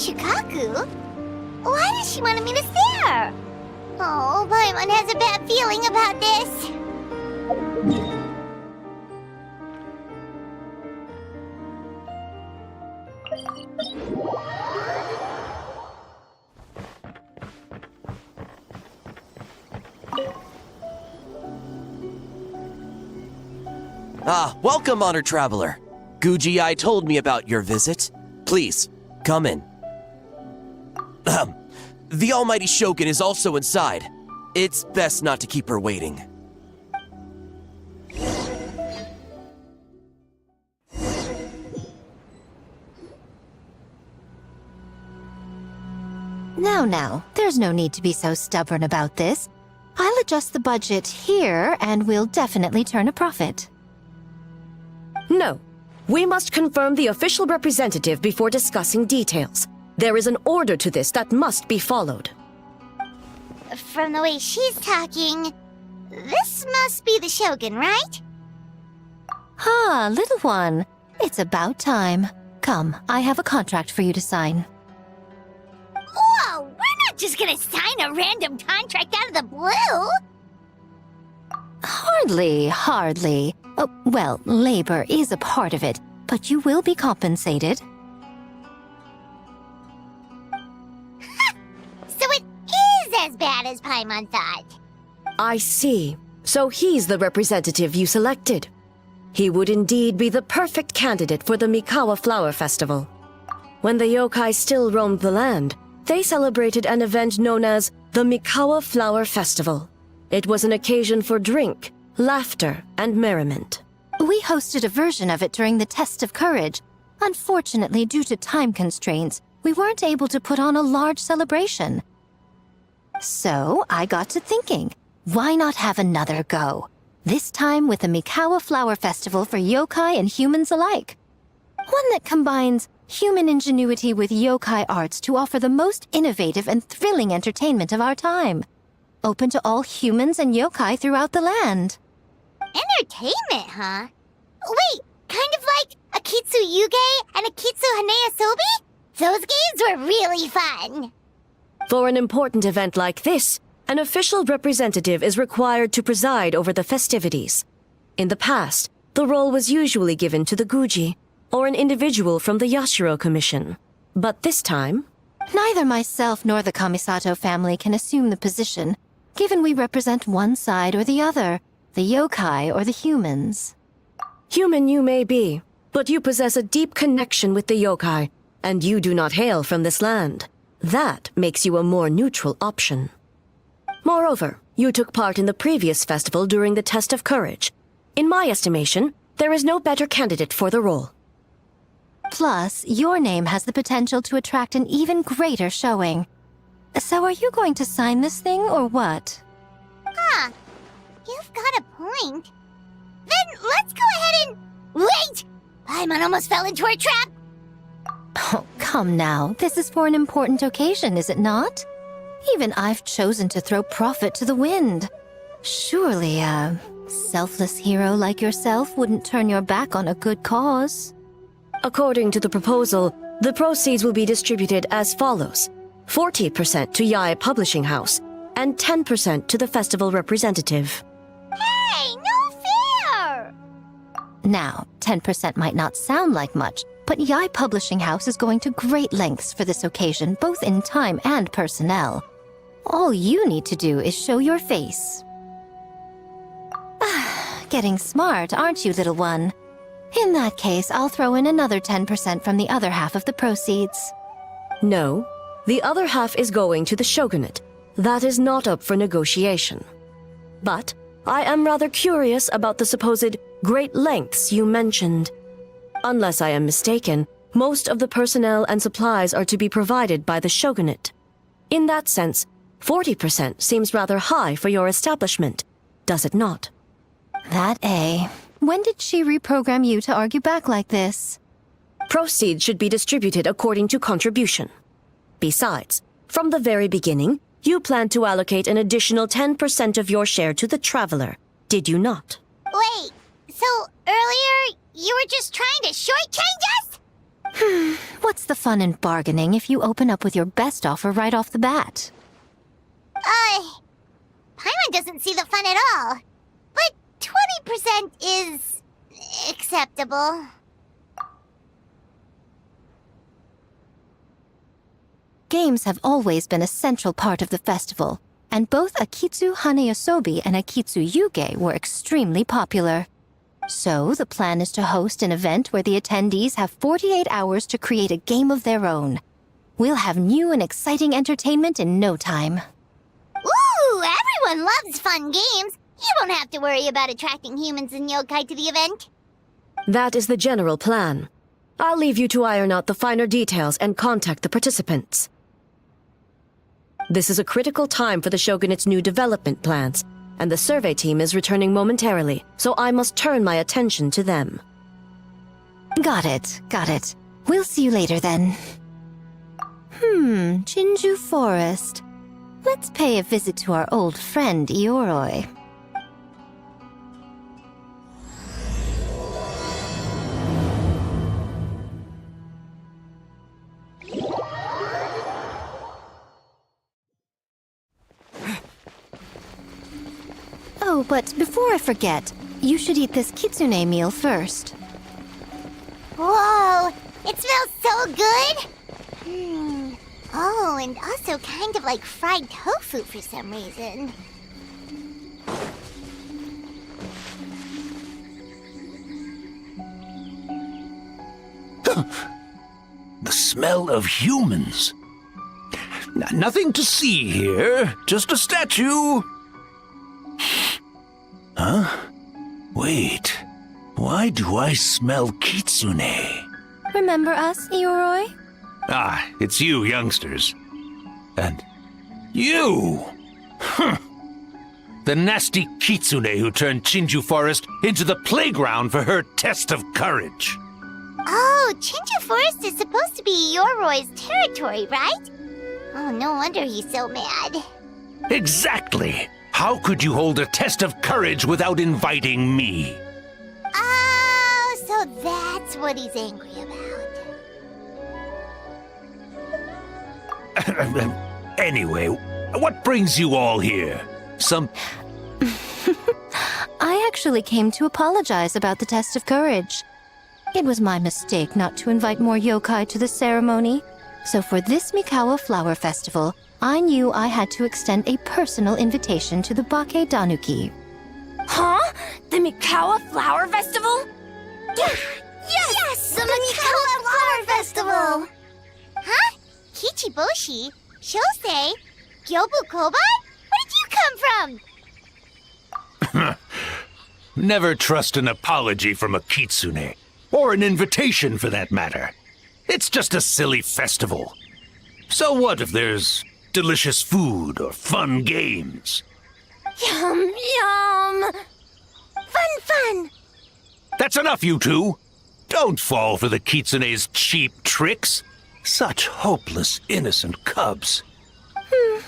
Shikaku? Why does she want me to stare? Oh, Paimon has a bad feeling about this. Welcome, Honored Traveler. Guji-ai told me about your visit. Please, come in. The Almighty Shogun is also inside. It's best not to keep her waiting. Now, there's no need to be so stubborn about this. I'll adjust the budget here, and we'll definitely turn a profit. No. We must confirm the official representative before discussing details. There is an order to this that must be followed. From the way she's talking, this must be the Shogun, right? Little one. It's about time. Come, I have a contract for you to sign. Whoa! We're not just gonna sign a random contract out of the blue! Hardly. Oh, well, labor is a part of it, but you will be compensated. So it is as bad as Paimon thought. I see. So he's the representative you selected. He would indeed be the perfect candidate for the Mikawa Flower Festival. When the yokai still roamed the land, they celebrated an event known as the Mikawa Flower Festival. It was an occasion for drink, laughter, and merriment. We hosted a version of it during the Test of Courage. Unfortunately, due to time constraints, we weren't able to put on a large celebration. So, I got to thinking, why not have another go? This time with the Mikawa Flower Festival for yokai and humans alike. One that combines human ingenuity with yokai arts to offer the most innovative and thrilling entertainment of our time. Open to all humans and yokai throughout the land. Entertainment, huh? Wait, kind of like Akitsu Yuge and Akitsu Hanea Sobi? Those games were really fun. For an important event like this, an official representative is required to preside over the festivities. In the past, the role was usually given to the Guji, or an individual from the Yashiro Commission. But this time... Neither myself nor the Kamisato family can assume the position, given we represent one side or the other, the yokai or the humans. Human you may be, but you possess a deep connection with the yokai, and you do not hail from this land. That makes you a more neutral option. Moreover, you took part in the previous festival during the Test of Courage. In my estimation, there is no better candidate for the role. Plus, your name has the potential to attract an even greater showing. So are you going to sign this thing, or what? Huh. You've got a point. Then let's go ahead and... Wait! Paimon almost fell into our trap! Oh, come now. This is for an important occasion, is it not? Even I've chosen to throw profit to the wind. Surely a selfless hero like yourself wouldn't turn your back on a good cause. According to the proposal, the proceeds will be distributed as follows. 40% to Yae Publishing House, and 10% to the festival representative. Hey, no fair! Now, 10% might not sound like much, but Yae Publishing House is going to great lengths for this occasion, both in time and personnel. All you need to do is show your face. Getting smart, aren't you, little one? In that case, I'll throw in another 10% from the other half of the proceeds. No, the other half is going to the shogunate. That is not up for negotiation. But I am rather curious about the supposed great lengths you mentioned. Unless I am mistaken, most of the personnel and supplies are to be provided by the shogunate. In that sense, 40% seems rather high for your establishment, does it not? That, When did she reprogram you to argue back like this? Proceeds should be distributed according to contribution. Besides, from the very beginning, you planned to allocate an additional 10% of your share to the Traveler, did you not? Wait, so earlier you were just trying to shortchange us? What's the fun in bargaining if you open up with your best offer right off the bat? Paimon doesn't see the fun at all. But 20% is acceptable. Games have always been a central part of the festival, and both Akitsu Hanayosobi and Akitsu Yuge were extremely popular. So, the plan is to host an event where the attendees have 48 hours to create a game of their own. We'll have new and exciting entertainment in no time. Ooh, everyone loves fun games. You don't have to worry about attracting humans and yokai to the event. That is the general plan. I'll leave you to iron out the finer details and contact the participants. This is a critical time for the Shogunate's new development plans, and the survey team is returning momentarily, so I must turn my attention to them. Got it. We'll see you later then. Jinju Forest. Let's pay a visit to our old friend Ioroi. Oh, but before I forget, you should eat this kitsune meal first. Whoa, it smells so good! Oh, and also kind of like fried tofu for some reason. The smell of humans. Nothing to see here, just a statue. Huh? Wait, why do I smell kitsune? Remember us, Ioroi? Ah, it's you youngsters. And you! The nasty kitsune who turned Chinju Forest into the playground for her test of courage. Oh, Chinju Forest is supposed to be Yoroi's territory, right? Oh, no wonder he's so mad. Exactly! How could you hold a test of courage without inviting me? Oh, so that's what he's angry about. Anyway, what brings you all here? I actually came to apologize about the test of courage. It was my mistake not to invite more yokai to the ceremony. So for this Mikawa Flower Festival, I knew I had to extend a personal invitation to the Bake Danuki. Huh? The Mikawa Flower Festival? Yes! The Mikawa Flower Festival! Huh? Kichiboshi? Shosei? Gyobu Kobai? Where did you come from? Never trust an apology from a kitsune, or an invitation for that matter. It's just a silly festival. So what if there's delicious food or fun games? Yum, yum! Fun! That's enough, you two! Don't fall for the kitsune's cheap tricks. Such hopeless, innocent cubs.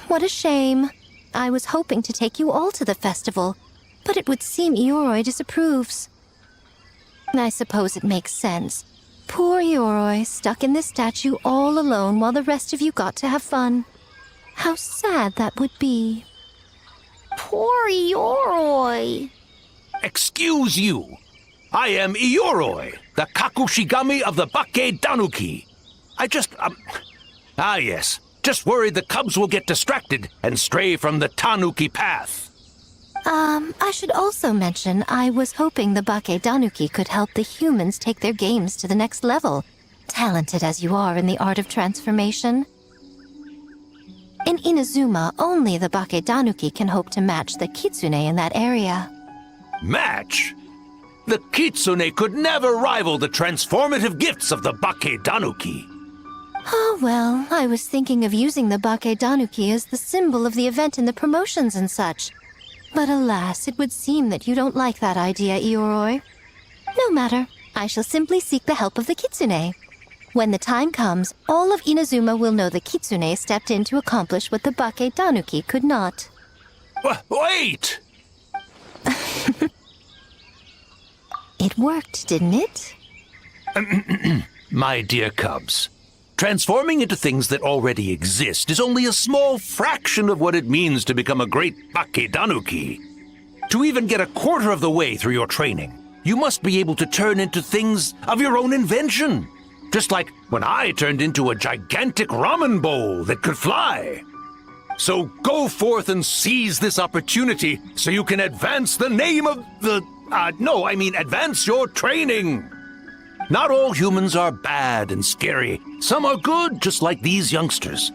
What a shame. I was hoping to take you all to the festival, but it would seem Ioroi disapproves. I suppose it makes sense. Poor Ioroi, stuck in this statue all alone while the rest of you got to have fun. How sad that would be. Poor Yoroi. Excuse you. I am Ioroi, the Kakushigami of the Bake Danuki. Yes. Just worried the cubs will get distracted and stray from the Tanuki path. I should also mention I was hoping the Bake Danuki could help the humans take their games to the next level, talented as you are in the art of transformation. In Inazuma, only the Bake Danuki can hope to match the kitsune in that area. Match? The kitsune could never rival the transformative gifts of the Bake Danuki. Oh, well, I was thinking of using the Bake Danuki as the symbol of the event in the promotions and such. But alas, it would seem that you don't like that idea, Ioroi. No matter. I shall simply seek the help of the Kitsune. When the time comes, all of Inazuma will know the Kitsune stepped in to accomplish what the Bake Tanuki could not. Wait! It worked, didn't it? My dear cubs, transforming into things that already exist is only a small fraction of what it means to become a great Bakedanuki. To even get a quarter of the way through your training, you must be able to turn into things of your own invention. Just like when I turned into a gigantic ramen bowl that could fly. So go forth and seize this opportunity so you can advance the name of the... advance your training. Not all humans are bad and scary. Some are good, just like these youngsters.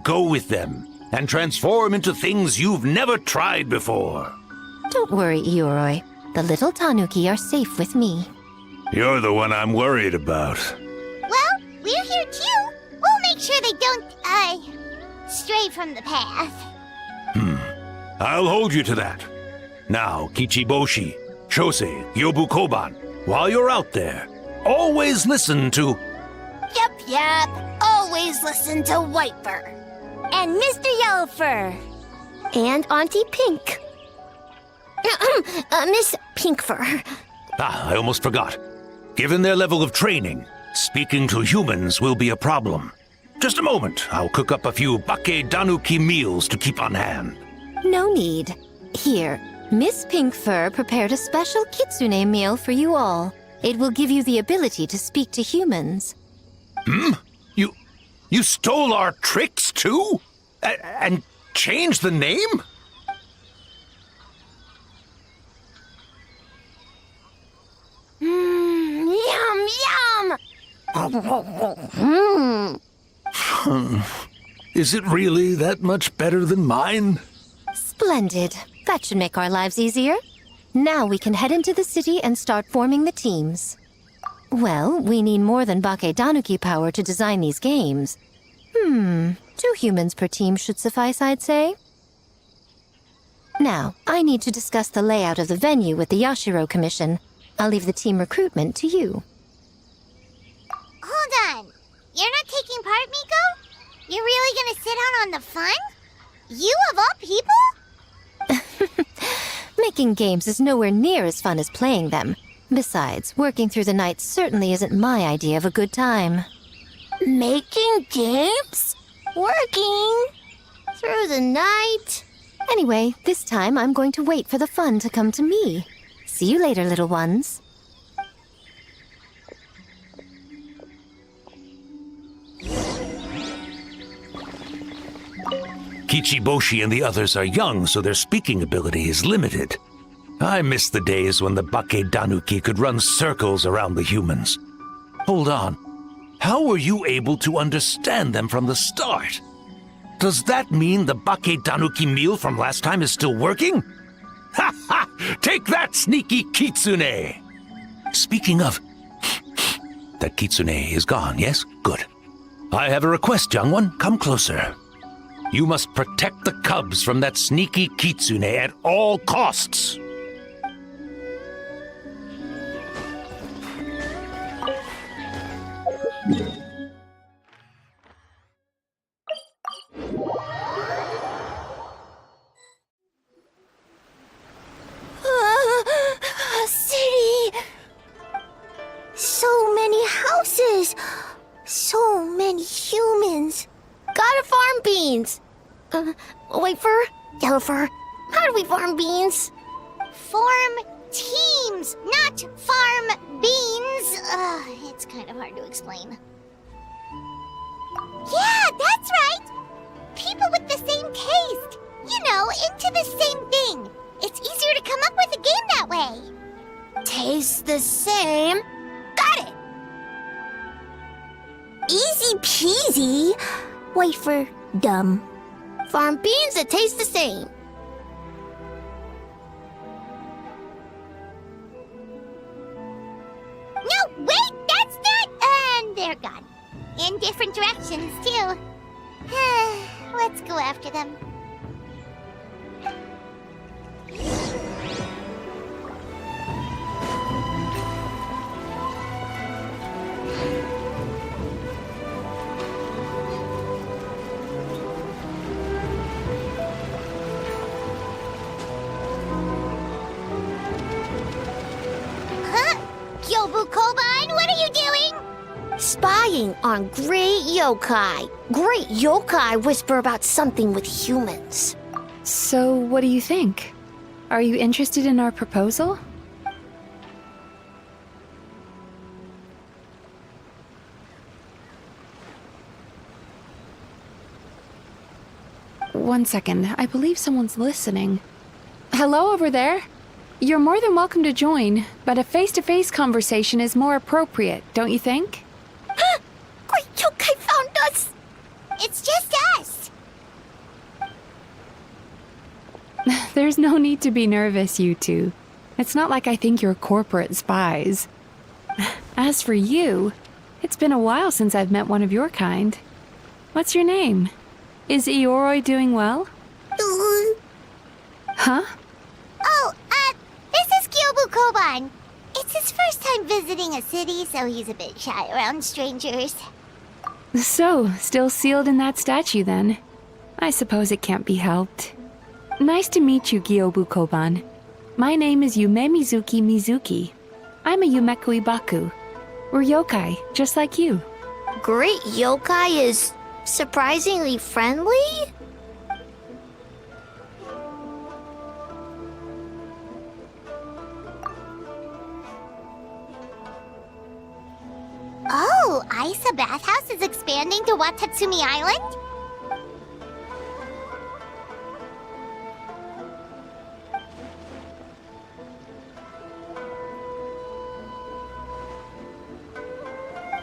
Go with them and transform into things you've never tried before. Don't worry, Ioroi. The little Tanuki are safe with me. You're the one I'm worried about. Well, we're here too. We'll make sure they don't, stray from the path. I'll hold you to that. Now, Kichiboshi, Shosei, Yobukoban, while you're out there, always listen to... Yep. Always listen to Whitefur. And Mr. Yellowfur. And Auntie Pink. Miss Pinkfur. I almost forgot. Given their level of training, speaking to humans will be a problem. Just a moment, I'll cook up a few Bakedanuki meals to keep on hand. No need. Here, Miss Pinkfur prepared a special Kitsune meal for you all. It will give you the ability to speak to humans. You stole our tricks too? And changed the name? Yum! Is it really that much better than mine? Splendid. That should make our lives easier. Now we can head into the city and start forming the teams. Well, we need more than Bakedanuki power to design these games. 2 humans per team should suffice, I'd say. Now, I need to discuss the layout of the venue with the Yashiro Commission. I'll leave the team recruitment to you. Hold on. You're not taking part, Miko? You're really gonna sit out on the fun? You of all people? Making games is nowhere near as fun as playing them. Besides, working through the night certainly isn't my idea of a good time. Making games? Working? Through the night? Anyway, this time I'm going to wait for the fun to come to me. See you later, little ones. Kichiboshi and the others are young, so their speaking ability is limited. I miss the days when the Bakedanuki could run circles around the humans. Hold on. How were you able to understand them from the start? Does that mean the Bakedanuki meal from last time is still working? Ha ha! Take that, sneaky Kitsune! Speaking of... that Kitsune is gone, yes? Good. I have a request, young one. Come closer. You must protect the cubs from that sneaky Kitsune at all costs. City! So many houses! So many humans! Gotta farm beans! Whitefur? Yellowfur? How do we farm beans? Farm teams, not farm beans. It's kind of hard to explain. Yeah, that's right! People with the same taste. You know, into the same thing. It's easier to come up with a game that way. Tastes the same? Got it! Easy peasy. Whitefur, dumb. Farm beans that taste the same. No, wait, that's not... And they're gone. In different directions, too. Let's go after them. spying on great yokai. Great yokai whisper about something with humans. So, what do you think? Are you interested in our proposal? One second, I believe someone's listening. Hello over there? You're more than welcome to join, but a face-to-face conversation is more appropriate, don't you think? Great yokai found us! It's just us. There's no need to be nervous, you two. It's not like I think you're corporate spies. As for you, it's been a while since I've met one of your kind. What's your name? Is Ioroi doing well? Huh? Oh, this is Kyobu Koban. It's his first time visiting a city, so he's a bit shy around strangers. So, still sealed in that statue then? I suppose it can't be helped. Nice to meet you, Kyobu Koban. My name is Yume Mizuki. I'm a Yumeku Ibaku. We're yokai, just like you. Great yokai is surprisingly friendly? Oh, Isa Bathhouse is expanding to Watatsumi Island?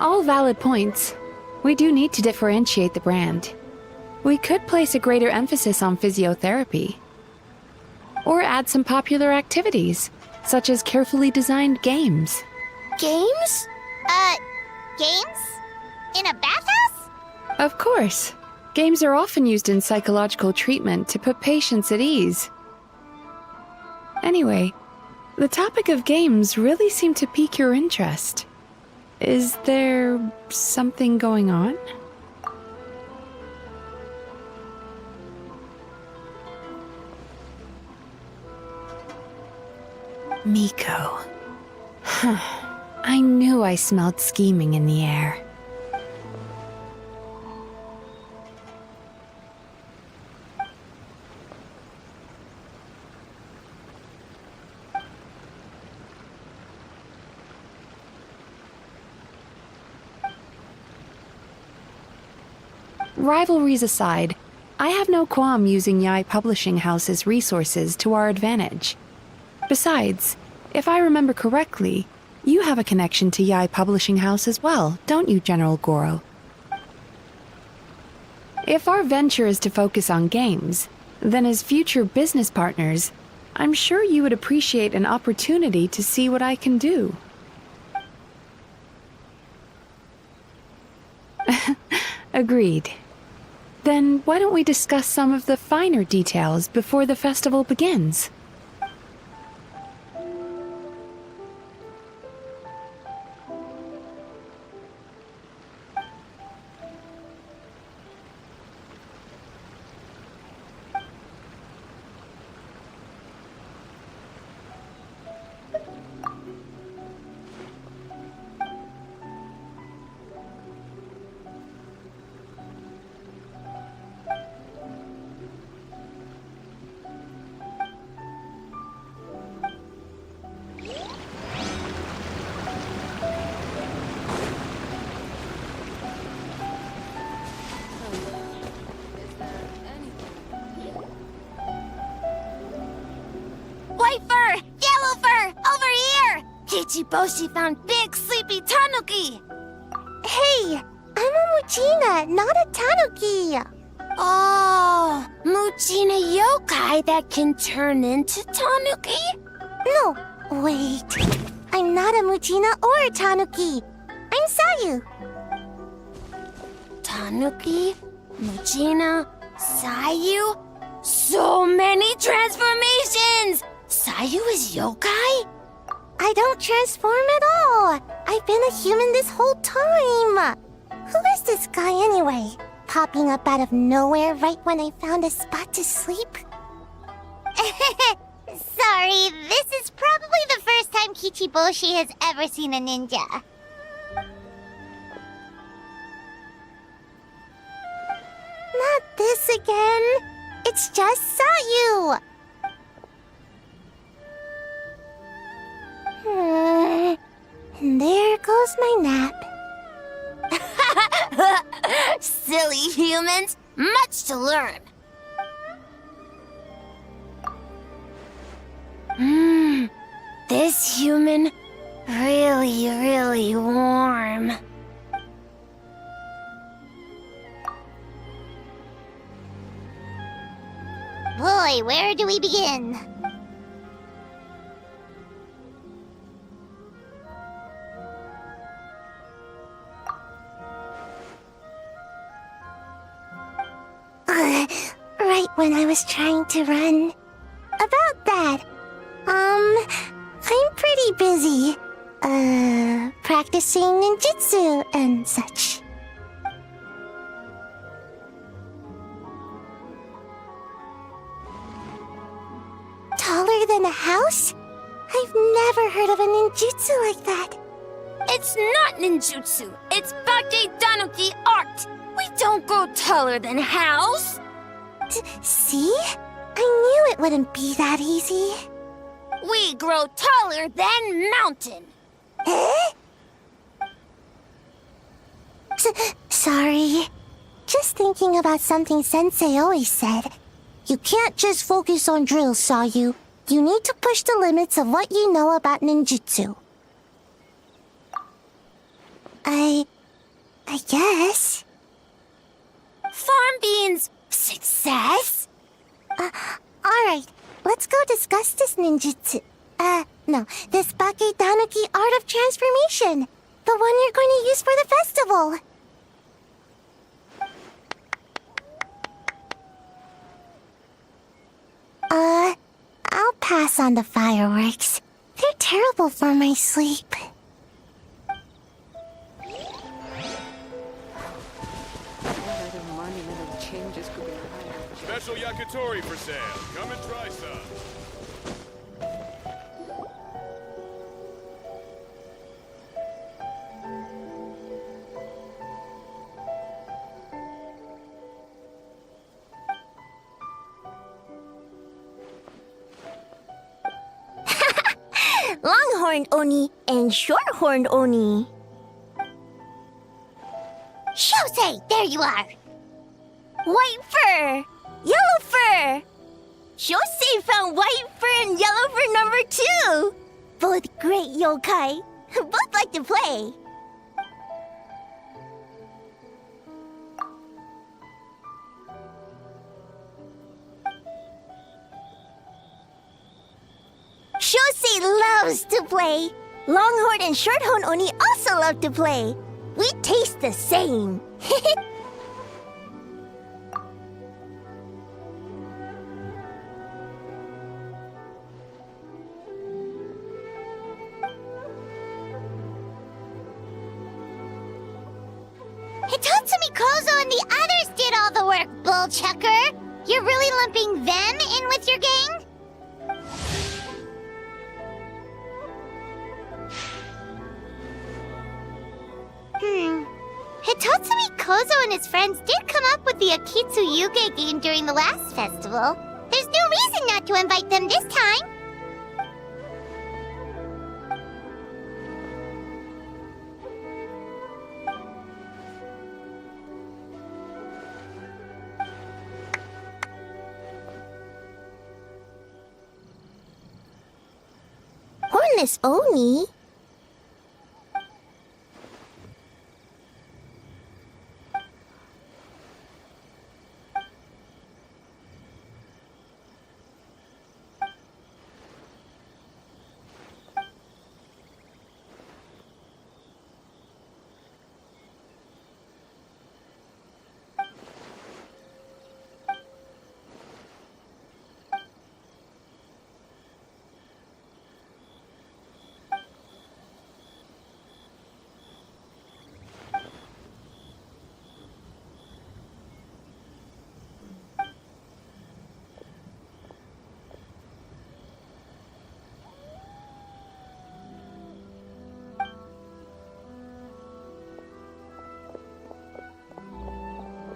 All valid points. We do need to differentiate the brand. We could place a greater emphasis on physiotherapy. Or add some popular activities, such as carefully designed games. Games? Games? In a bathhouse? Of course. Games are often used in psychological treatment to put patients at ease. Anyway, the topic of games really seemed to pique your interest. Is there something going on? Miko. I knew I smelled scheming in the air. Rivalries aside, I have no qualm using Yae Publishing House's resources to our advantage. Besides, if I remember correctly, you have a connection to Yae Publishing House as well, don't you, General Goro? If our venture is to focus on games, then as future business partners, I'm sure you would appreciate an opportunity to see what I can do. Agreed. Then why don't we discuss some of the finer details before the festival begins? White fur! Yellow fur! Over here! Kichiboshi found big sleepy tanuki! Hey, I'm a Muchina, not a Tanuki. Oh, Muchina yokai that can turn into tanuki? No, wait. I'm not a Muchina or a Tanuki. I'm Sayu. Tanuki? Muchina? Sayu? So many transformations! Sayu is yokai? I don't transform at all. I've been a human this whole time. Who is this guy anyway? Popping up out of nowhere right when I found a spot to sleep? Sorry, this is probably the first time Kichiboshi has ever seen a ninja. again. It's just Sayu. There goes my nap. Silly humans, much to learn. This human, really warm. Boy, where do we begin? Right when I was trying to run. About that, I'm pretty busy. Practicing ninjutsu and such. Taller than a house? I've never heard of a ninjutsu like that. It's not ninjutsu, it's Danuki art. We don't grow taller than house. See? I knew it wouldn't be that easy. We grow taller than mountain. Eh? Sorry. Just thinking about something Sensei always said. You can't just focus on drills, Sayu. You need to push the limits of what you know about ninjutsu. I guess. Farm beans, success? Alright, let's go discuss this ninjutsu. No, this Danuki art of transformation. The one you're going to use for the festival. I'll pass on the fireworks. They're terrible for my sleep. Special yakitori for sale. Come and try some. Longhorned Oni and short-horned Oni. Shosei, there you are! White fur! Yellow fur! Shosei found white fur and yellow fur number 2! Both great yokai. Both like to play. Shosei loves to play. Longhorn and shorthorn Oni also love to play. We taste the same. Hitotsumi Kozo and the others did all the work, bullchucker! You're really lumping them in with your gang? Hitotsumi Kozo and his friends did come up with the Akitsu Yuge game during the last festival. There's no reason not to invite them this time. Hornless Oni?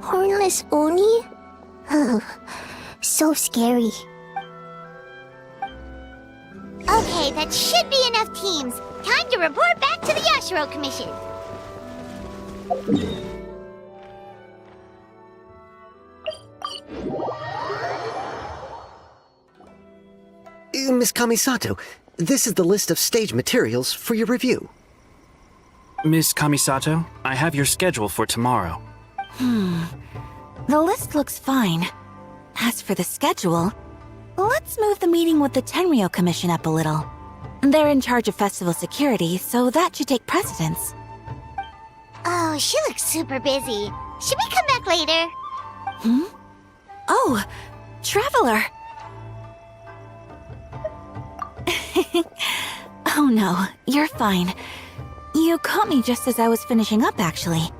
Hornless Oni? So scary. Okay, that should be enough teams. Time to report back to the Yashiro Commission. Miss Kamisato, this is the list of stage materials for your review. Miss Kamisato, I have your schedule for tomorrow. The list looks fine. As for the schedule, let's move the meeting with the Tenryo Commission up a little. They're in charge of festival security, so that should take precedence. Oh, she looks super busy. Should we come back later? Oh, Traveler! Oh no, you're fine. You caught me just as I was finishing up, actually.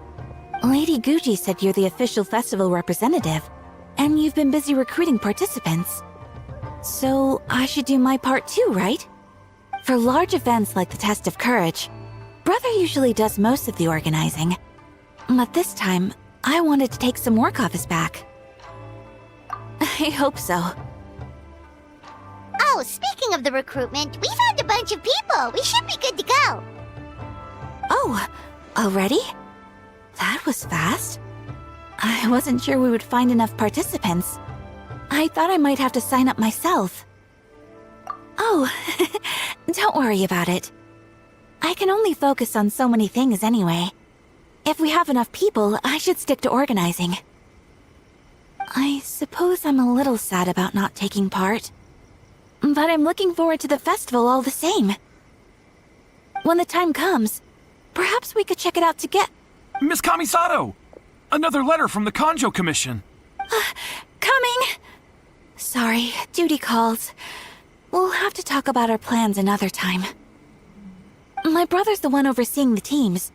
Lady Guji said you're the official festival representative, and you've been busy recruiting participants. So I should do my part too, right? For large events like the Test of Courage, Brother usually does most of the organizing. But this time, I wanted to take some work off his back. I hope so. Oh, speaking of the recruitment, we found a bunch of people. We should be good to go. Oh, already? That was fast. I wasn't sure we would find enough participants. I thought I might have to sign up myself. Oh, don't worry about it. I can only focus on so many things anyway. If we have enough people, I should stick to organizing. I suppose I'm a little sad about not taking part. But I'm looking forward to the festival all the same. When the time comes, perhaps we could check it out together. Miss Kamisato! Another letter from the Kanjo Commission. Coming! Sorry, duty calls. We'll have to talk about our plans another time. My brother's the one overseeing the teams.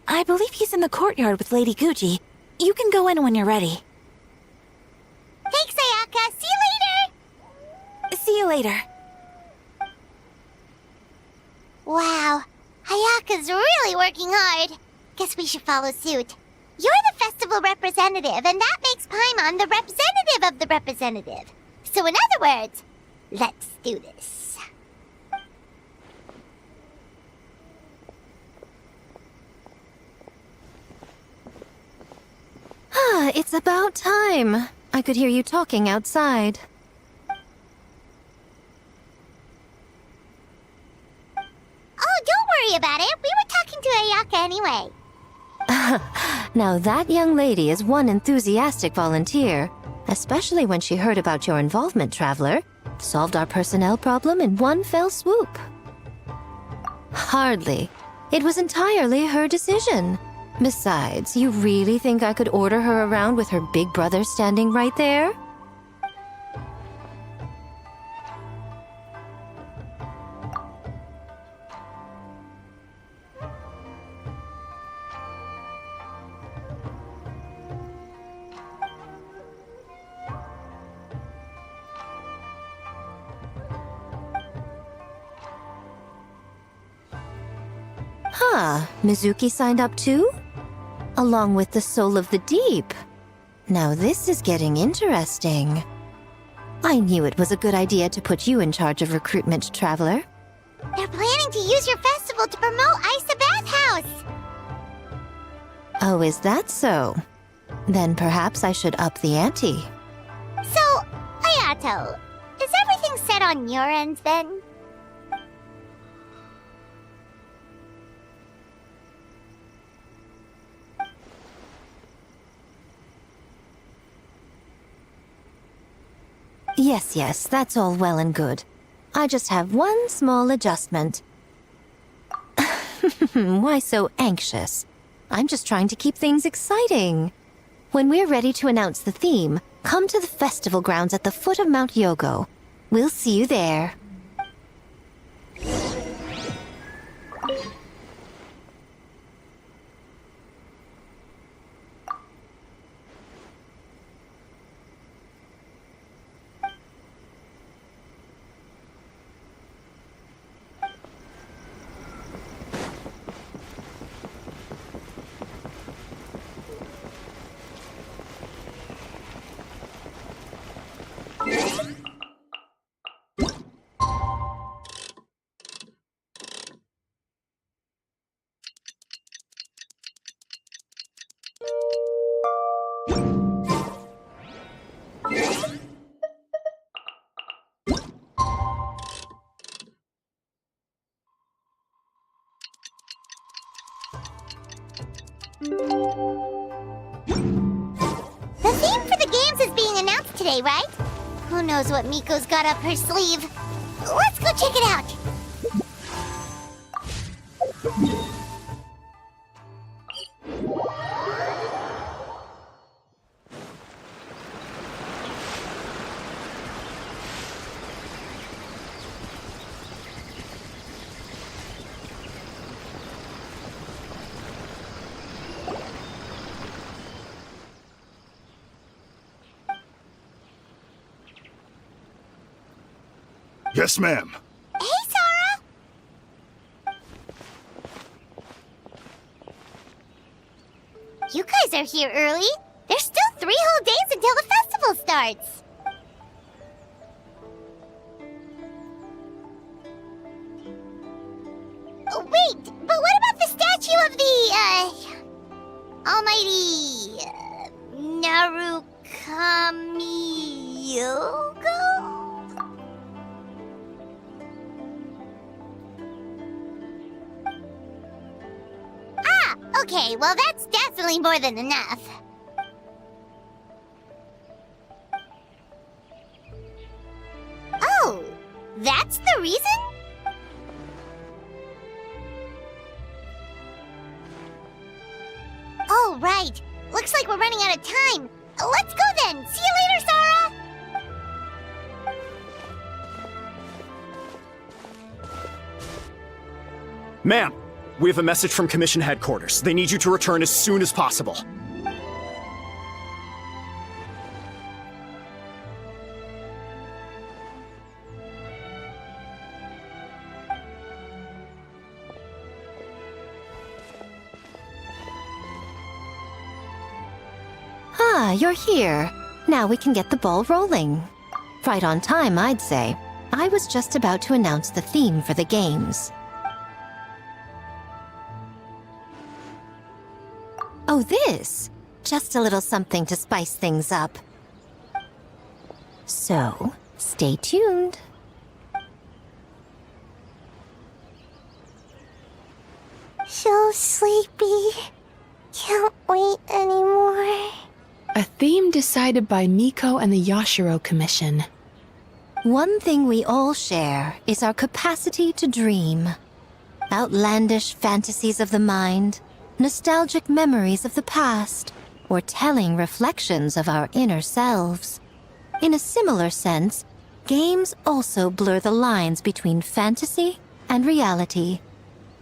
I believe he's in the courtyard with Lady Guji. You can go in when you're ready. Thanks, Ayaka. See you later. See you later. Wow, Ayaka's really working hard. Guess we should follow suit. You're the festival representative, and that makes Paimon the representative of the representative. So in other words, let's do this. It's about time. I could hear you talking outside. Oh, don't worry about it. We were talking to Ayaka anyway. Now that young lady is one enthusiastic volunteer, especially when she heard about your involvement, Traveler. Solved our personnel problem in one fell swoop. Hardly. It was entirely her decision. Besides, you really think I could order her around with her big brother standing right there? Mizuki signed up too? Along with the Soul of the Deep. Now this is getting interesting. I knew it was a good idea to put you in charge of recruitment, Traveler. They're planning to use your festival to promote Isa Bathhouse. Oh, is that so? Then perhaps I should up the ante. So, Ayato, is everything set on your end then? Yes, that's all well and good. I just have one small adjustment. Why so anxious? I'm just trying to keep things exciting. When we're ready to announce the theme, come to the festival grounds at the foot of Mount Yogo. We'll see you there. The theme for the games is being announced today, right? Who knows what Miko's got up her sleeve? Let's go check it out! Yes, ma'am. Hey, Sora! You guys are here early. There's still 3 whole days until the festival starts. Oh, wait, but what about the statue of the, almighty, Narukami Yogo? Okay, well that's definitely more than enough. Oh, that's the reason? Oh, right. Looks like we're running out of time. Let's go then. See you later, Sora! Ma'am, we have a message from Commission Headquarters. They need you to return as soon as possible. Ah, you're here. Now we can get the ball rolling. Right on time, I'd say. I was just about to announce the theme for the games. Oh, this? Just a little something to spice things up. So, stay tuned. So sleepy. Can't wait anymore. A theme decided by Miko and the Yashiro Commission. One thing we all share is our capacity to dream. Outlandish fantasies of the mind, nostalgic memories of the past, or telling reflections of our inner selves. In a similar sense, games also blur the lines between fantasy and reality.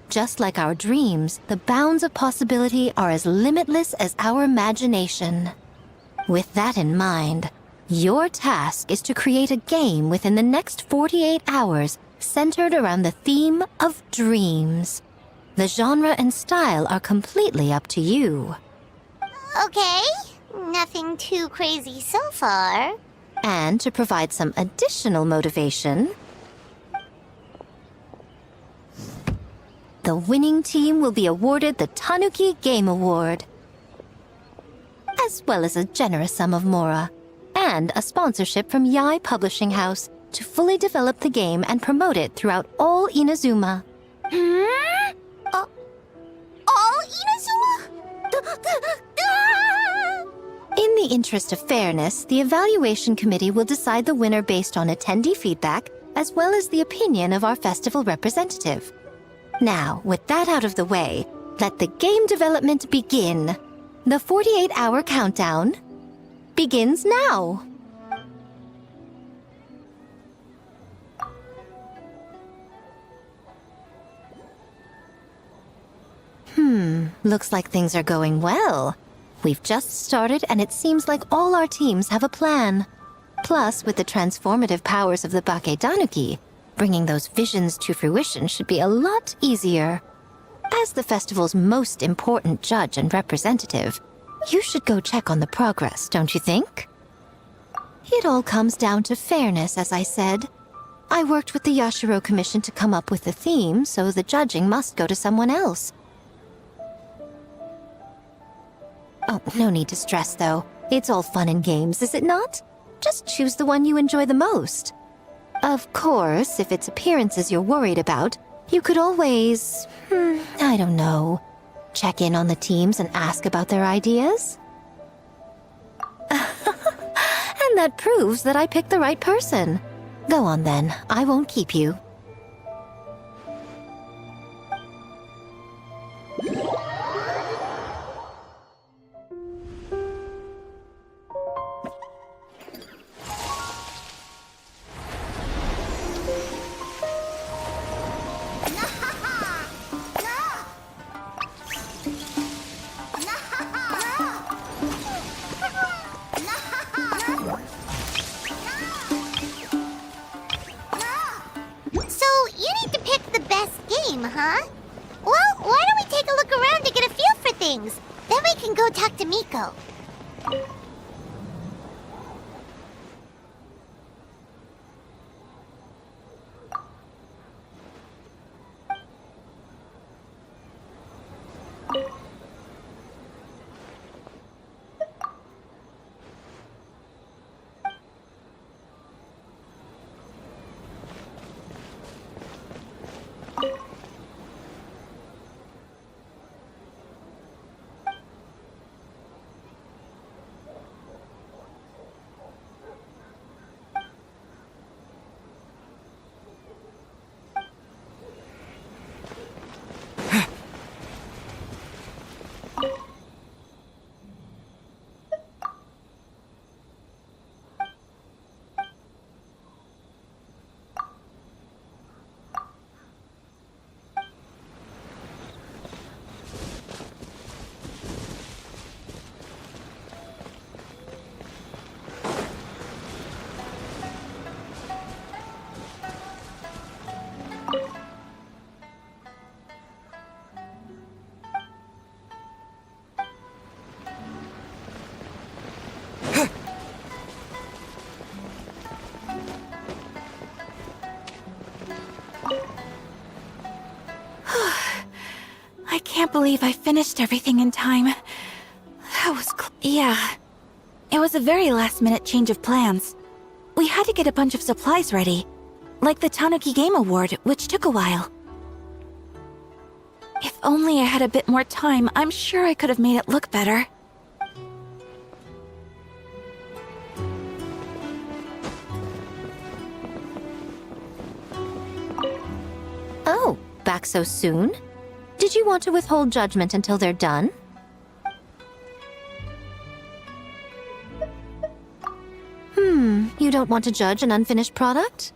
Just like our dreams, the bounds of possibility are as limitless as our imagination. With that in mind, your task is to create a game within the next 48 hours centered around the theme of dreams. The genre and style are completely up to you. Okay, nothing too crazy so far. And to provide some additional motivation, the winning team will be awarded the Tanuki Game Award, as well as a generous sum of mora, and a sponsorship from Yai Publishing House to fully develop the game and promote it throughout all Inazuma. All Inazuma? In the interest of fairness, the evaluation committee will decide the winner based on attendee feedback, as well as the opinion of our festival representative. Now, with that out of the way, let the game development begin. The 48-hour countdown begins now. Looks like things are going well. We've just started and it seems like all our teams have a plan. Plus, with the transformative powers of the Bakedanuki, bringing those visions to fruition should be a lot easier. As the festival's most important judge and representative, you should go check on the progress, don't you think? It all comes down to fairness, as I said. I worked with the Yashiro Commission to come up with the theme, so the judging must go to someone else. Oh, no need to stress, though. It's all fun and games, is it not? Just choose the one you enjoy the most. Of course, if it's appearances you're worried about, you could always, I don't know, check in on the teams and ask about their ideas. And that proves that I picked the right person. Go on then, I won't keep you. So, you need to pick the best game, huh? Well, why don't we take a look around to get a feel for things? Then we can go talk to Miko. I can't believe I finished everything in time. That was yeah. It was a very last-minute change of plans. We had to get a bunch of supplies ready, like the Tanuki Game Award, which took a while. If only I had a bit more time, I'm sure I could have made it look better. Oh, back so soon? Did you want to withhold judgment until they're done? You don't want to judge an unfinished product?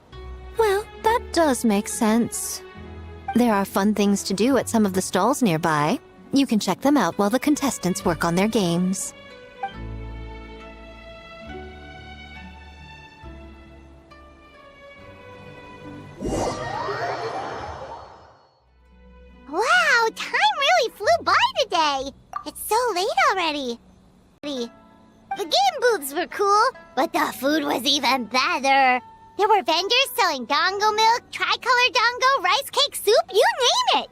Well, that does make sense. There are fun things to do at some of the stalls nearby. You can check them out while the contestants work on their games. Wow, time really flew by today. It's so late already. The game booths were cool, but the food was even better. There were vendors selling dango milk, tricolor dango, rice cake soup, you name it.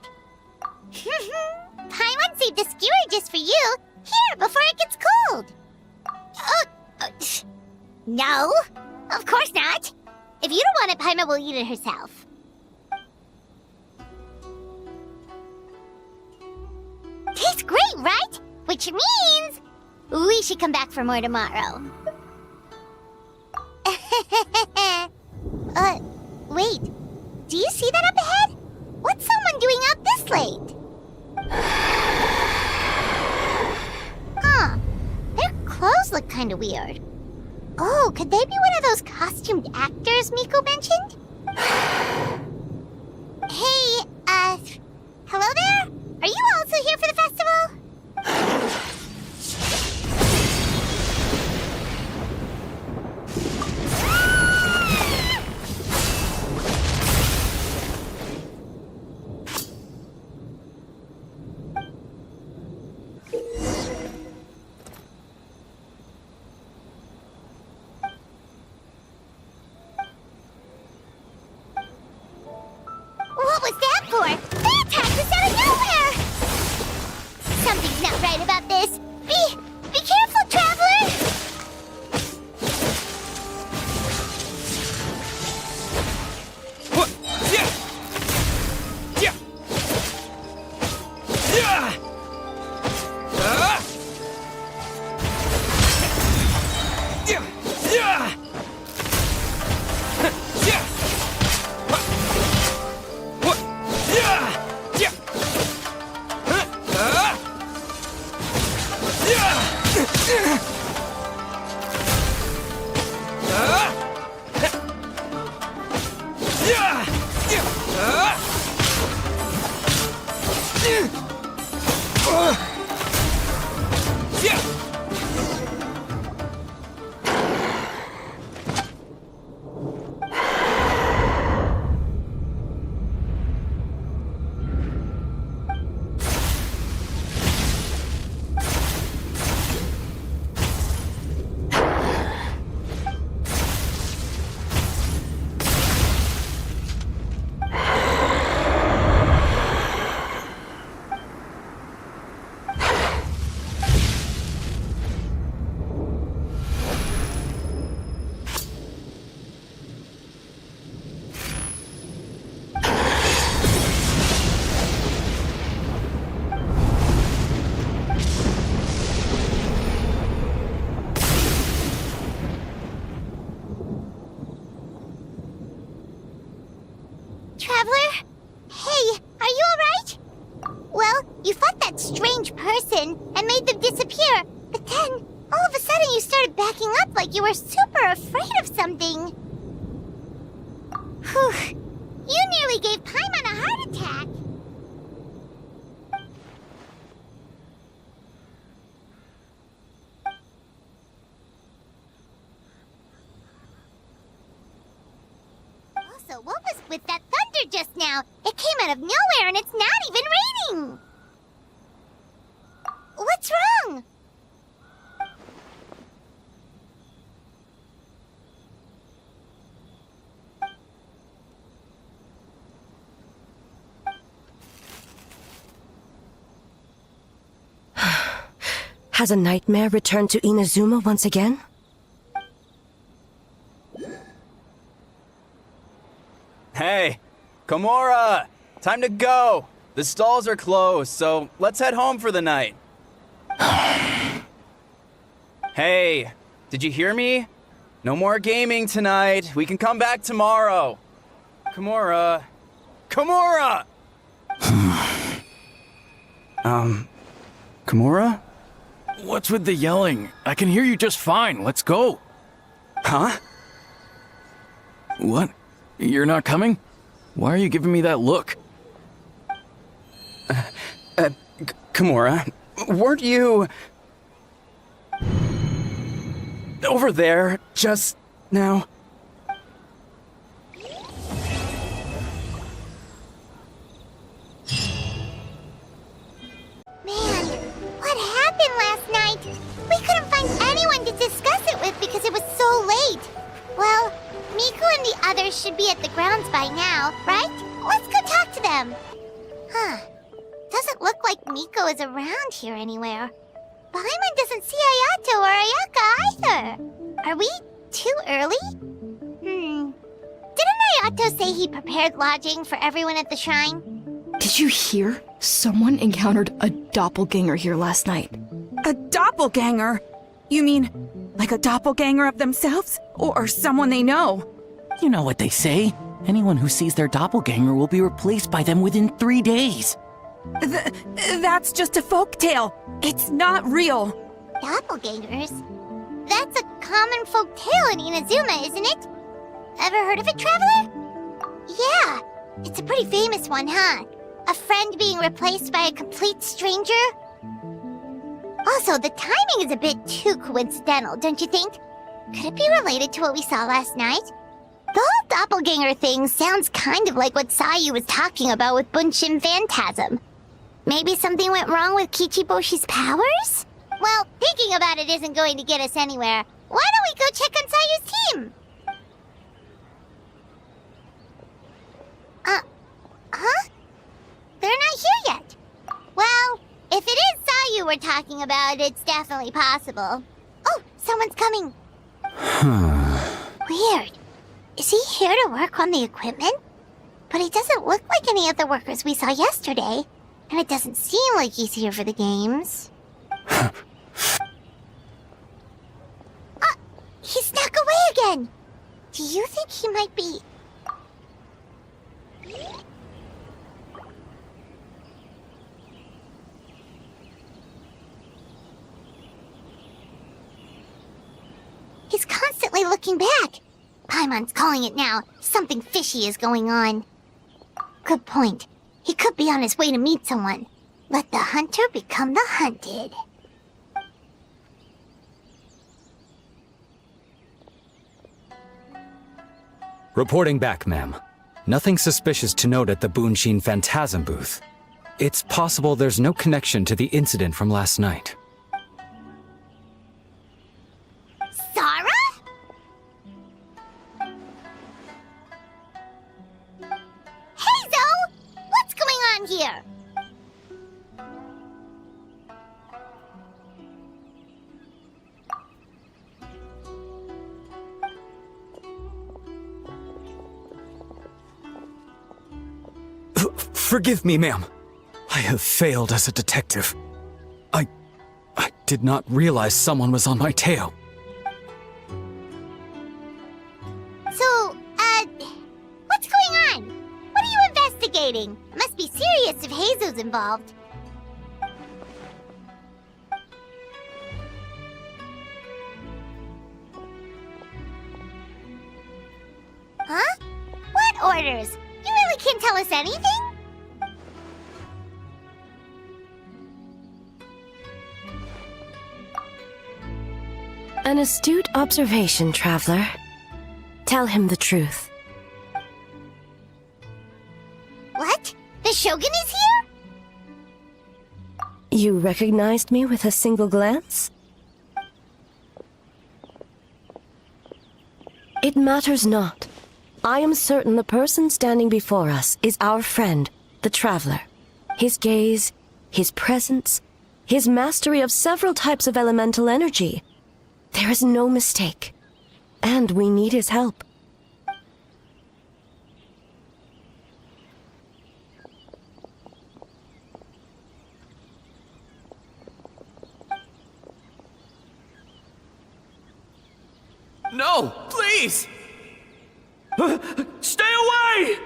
Paimon saved a skewer just for you. Here, before it gets cold. No, of course not. If you don't want it, Paimon will eat it herself. Tastes great, right? Which means we should come back for more tomorrow. Wait. Do you see that up ahead? What's someone doing out this late? Huh. Their clothes look kind of weird. Oh, could they be one of those costumed actors Miko mentioned? Hey, hello there? Are you also here for the festival? What was that for? They attacked us out of nowhere! Something's not right about this. Be careful, traveler! What? Yeah! Yeah! Yeah! Traveler? Hey, are you alright? Well, you fought that strange person and made them disappear, but then, all of a sudden you started backing up like you were super afraid of something. Whew. You nearly gave Paimon a heart attack. Also, what was with that thunder just now? It came out of nowhere and it's not even raining! What's wrong? Has a nightmare returned to Inazuma once again? Hey, Komura! Time to go! The stalls are closed, so let's head home for the night. Hey, did you hear me? No more gaming tonight. We can come back tomorrow. Komura. Komura! Komura? What's with the yelling? I can hear you just fine. Let's go. Huh? What? You're not coming? Why are you giving me that look? Komura, weren't you over there just now? Man, what happened last night? We couldn't find anyone to discuss it with because it was so late. Well, Miku and the others should be at the grounds by now, right? Let's go talk to them. Huh. Doesn't look like Miko is around here anywhere. Paimon doesn't see Ayato or Ayaka either. Are we too early? Didn't Ayato say he prepared lodging for everyone at the shrine? Did you hear? Someone encountered a doppelganger here last night. A doppelganger? You mean like a doppelganger of themselves? Or someone they know? You know what they say. Anyone who sees their doppelganger will be replaced by them within 3 days. That's just a folktale. It's not real. Doppelgangers? That's a common folk tale in Inazuma, isn't it? Ever heard of it, Traveler? Yeah, it's a pretty famous one, huh? A friend being replaced by a complete stranger? Also, the timing is a bit too coincidental, don't you think? Could it be related to what we saw last night? The whole doppelganger thing sounds kind of like what Sayu was talking about with Bunshin Phantasm. Maybe something went wrong with Kichiboshi's powers? Well, thinking about it isn't going to get us anywhere. Why don't we go check on Sayu's team? Huh? They're not here yet. Well, if it is Sayu we're talking about, it's definitely possible. Oh, someone's coming. Weird. Is he here to work on the equipment? But he doesn't look like any of the workers we saw yesterday. And it doesn't seem like he's here for the games. He snuck away again! Do you think he might be... definitely looking back. Paimon's calling it now. Something fishy is going on. Good point. He could be on his way to meet someone. Let the hunter become the hunted. Reporting back, ma'am. Nothing suspicious to note at the Bunshin Phantasm booth. It's possible there's no connection to the incident from last night. Zara? Hazel! What's going on here? Forgive me, ma'am. I have failed as a detective. I did not realize someone was on my tail. So, what's going on? What are you investigating? Must be serious if Hazel's involved. Huh? What orders? You really can't tell us anything? An astute observation, traveler. Tell him the truth. What? The Shogun is here? You recognized me with a single glance? It matters not. I am certain the person standing before us is our friend, the traveler. His gaze, his presence, his mastery of several types of elemental energy. There is no mistake. And we need his help. No, please! Stay away!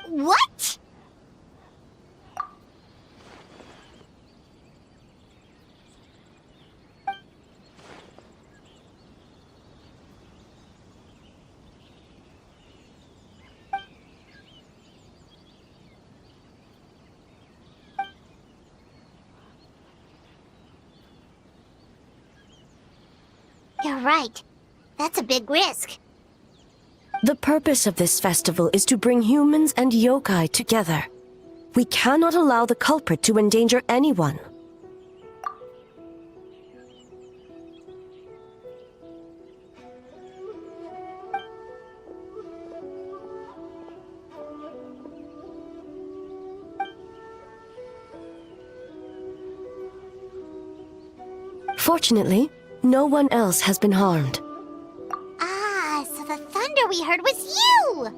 What? You're right. That's a big risk. The purpose of this festival is to bring humans and yokai together. We cannot allow the culprit to endanger anyone. Fortunately, no one else has been harmed. Ah, so the thunder we heard was you!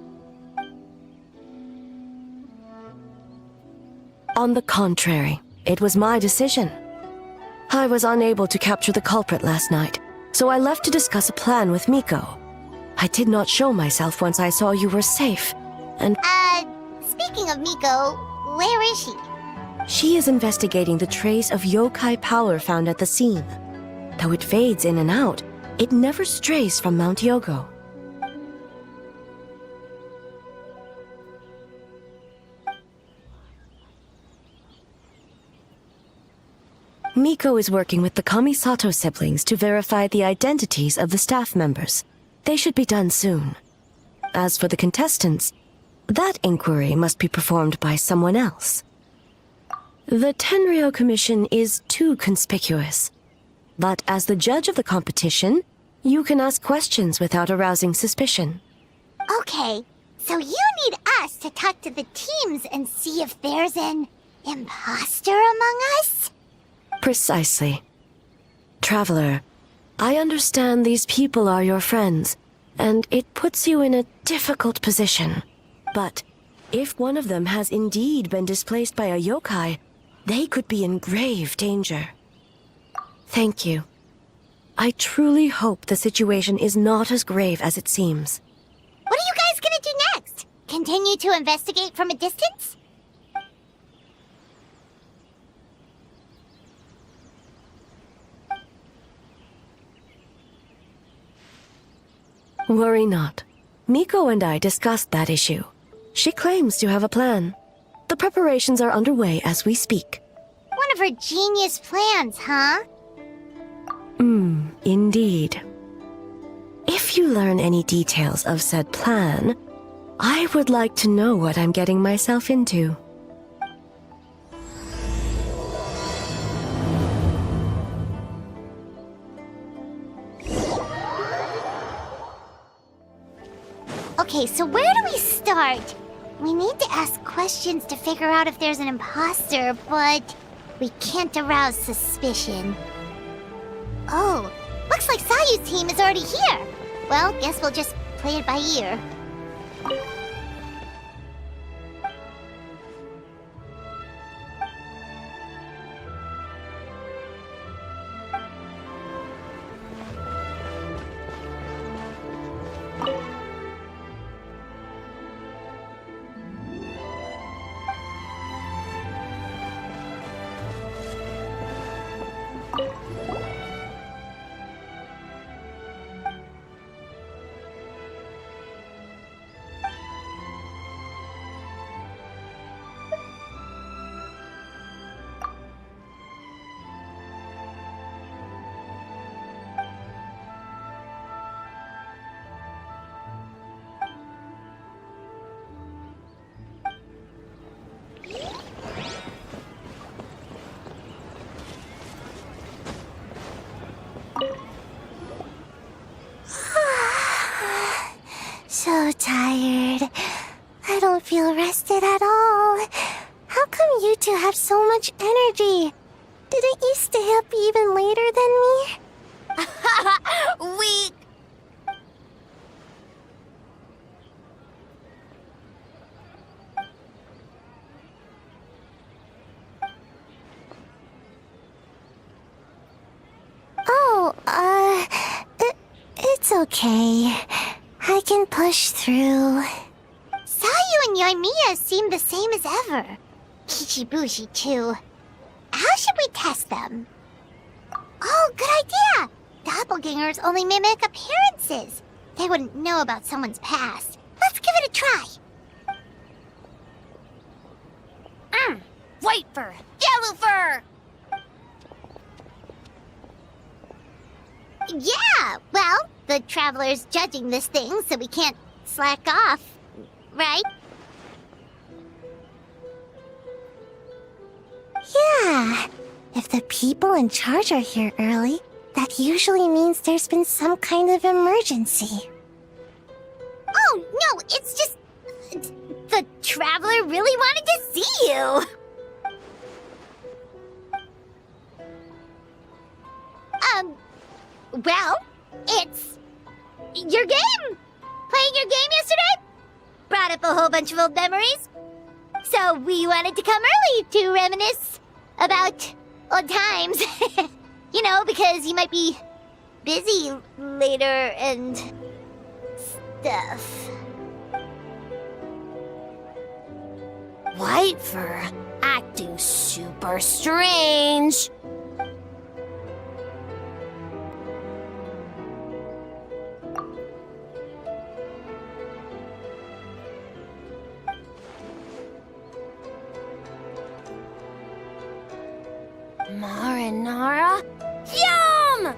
On the contrary, it was my decision. I was unable to capture the culprit last night, so I left to discuss a plan with Miko. I did not show myself once I saw you were safe, and... Speaking of Miko, where is she? She is investigating the trace of yokai power found at the scene. Though it fades in and out, it never strays from Mount Yogo. Miko is working with the Kamisato siblings to verify the identities of the staff members. They should be done soon. As for the contestants, that inquiry must be performed by someone else. The Tenryo Commission is too conspicuous. But as the judge of the competition, you can ask questions without arousing suspicion. Okay, so you need us to talk to the teams and see if there's an imposter among us? Precisely. Traveler, I understand these people are your friends, and it puts you in a difficult position. But if one of them has indeed been displaced by a yokai, they could be in grave danger. Thank you. I truly hope the situation is not as grave as it seems. What are you guys gonna do next? Continue to investigate from a distance? Worry not. Miko and I discussed that issue. She claims to have a plan. The preparations are underway as we speak. One of her genius plans, huh? Indeed. If you learn any details of said plan, I would like to know what I'm getting myself into. Okay, so where do we start? We need to ask questions to figure out if there's an imposter, but we can't arouse suspicion. Oh, looks like Sayu's team is already here. Well, guess we'll just play it by ear. So tired. I don't feel rested at all. How come you two have so much energy? Didn't you stay up even later than me? Weak. Oh, it's okay. I can push through. Sayu and Yoimiya seem the same as ever. Kichibushi, too. How should we test them? Oh, good idea! Doppelgangers only mimic appearances. They wouldn't know about someone's past. Let's give it a try. White fur. Yellow fur. Yeah, well, the Traveler's judging this thing, so we can't slack off, right? Yeah, if the people in charge are here early, that usually means there's been some kind of emergency. Oh, no, it's just... the Traveler really wanted to see you! Well, it's... your game! Playing your game yesterday? Brought up a whole bunch of old memories. So we wanted to come early to reminisce about old times. You know, because you might be busy later and... stuff. White fur. Acting super strange. Marinara? Yum!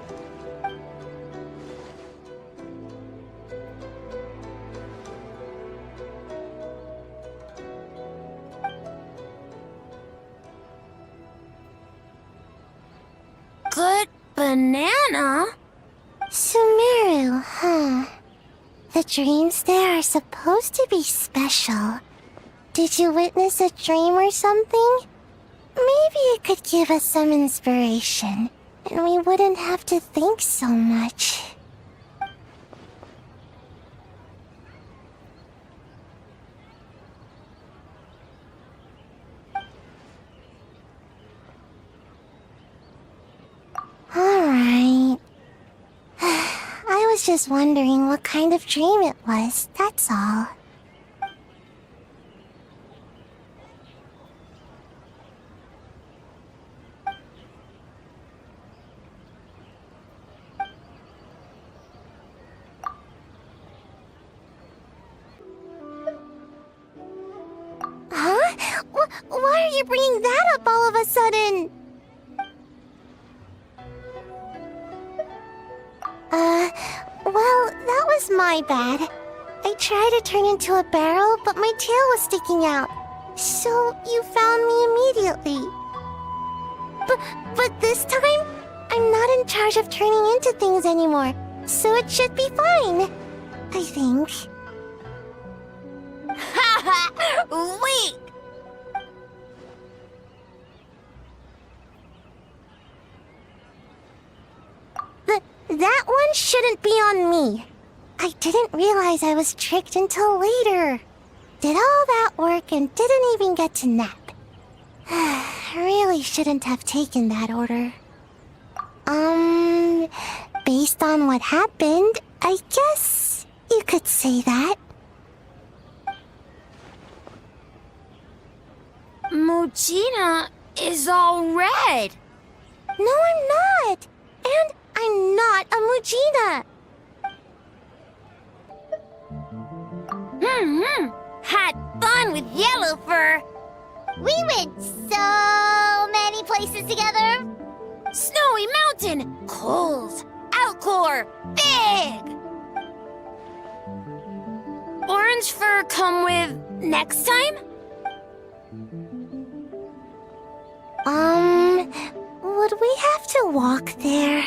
Good banana? Sumeru, huh? The dreams there are supposed to be special. Did you witness a dream or something? Maybe it could give us some inspiration, and we wouldn't have to think so much. Alright. I was just wondering what kind of dream it was, that's all. Why are you bringing that up all of a sudden? Well, that was my bad. I tried to turn into a barrel, but my tail was sticking out. So you found me immediately. But this time, I'm not in charge of turning into things anymore, so it should be fine. I think. Wait! That one shouldn't be on me. I didn't realize I was tricked until later. Did all that work and didn't even get to nap. Really shouldn't have taken that order. Based on what happened, I guess you could say that. Mujina is all red. No, I'm not. And I'm not a Mujina. Had fun with Yellow Fur. We went so many places together. Snowy Mountain, cold. Outcore, big. Orange Fur come with next time? Would we have to walk there?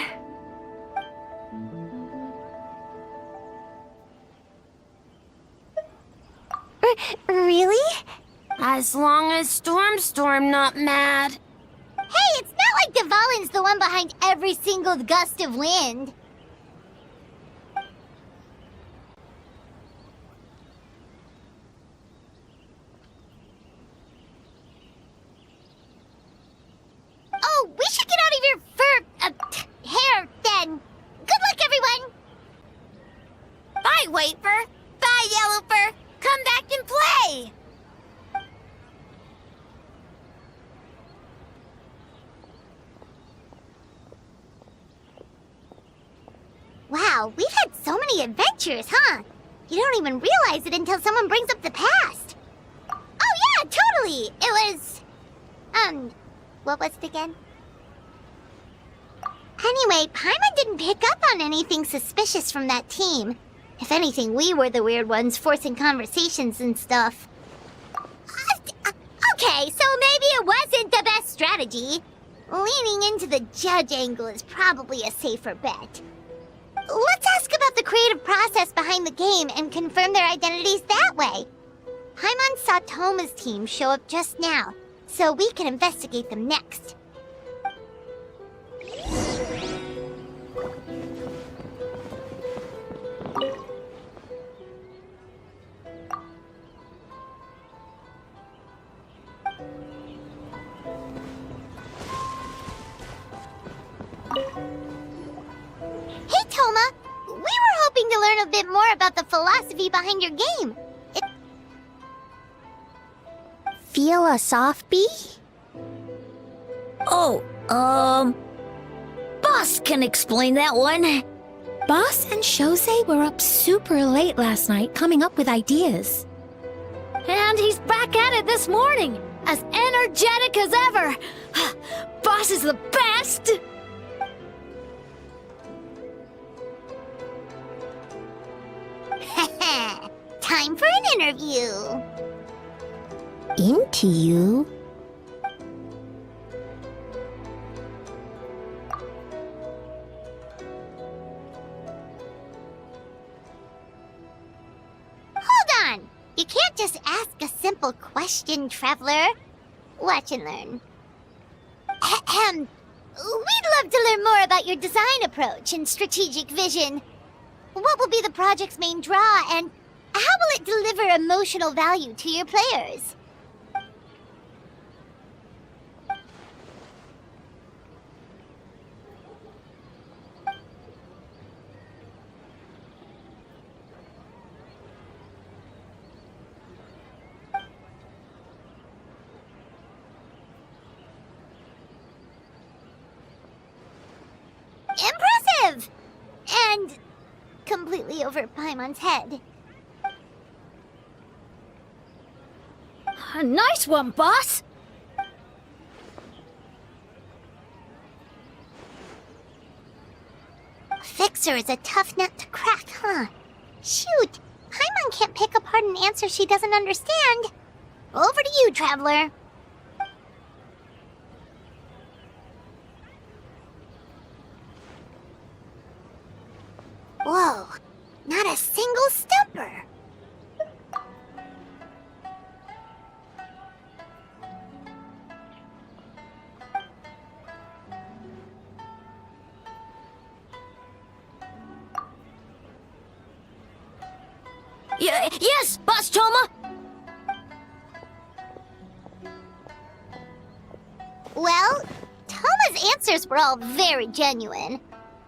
Really? As long as Storm not mad. Hey, it's not like Dvalin's the one behind every single gust of wind. Oh, we should get out of your hair then. Good luck, everyone. Bye, Wafer. Bye, Yellow Fur. Come back and play. Wow, we've had so many adventures, huh? You don't even realize it until someone brings up the past. Oh yeah, totally! It was... what was it again? Anyway, Paimon didn't pick up on anything suspicious from that team. If anything, we were the weird ones forcing conversations and stuff. Okay, so maybe it wasn't the best strategy. Leaning into the judge angle is probably a safer bet. Let's ask about the creative process behind the game and confirm their identities that way. Paimon saw Toma's team show up just now, so we can investigate them next. Hey, Toma! We were hoping to learn a bit more about the philosophy behind your game. Feel a soft bee? Oh, Boss can explain that one. Boss and Shosei were up super late last night coming up with ideas. And he's back at it this morning, as energetic as ever. Boss is the best! Time for an interview. Interview? Hold on! You can't just ask a simple question, Traveler. Watch and learn. We'd love to learn more about your design approach and strategic vision. What will be the project's main draw, and how will it deliver emotional value to your players? Impressive! And completely over Paimon's head. Nice one, boss! elixir is a tough nut to crack, huh? Shoot, Paimon can't pick apart an answer she doesn't understand. Over to you, Traveler. Whoa, not a single stumper. Yes, Boss Choma! Well, Toma's answers were all very genuine.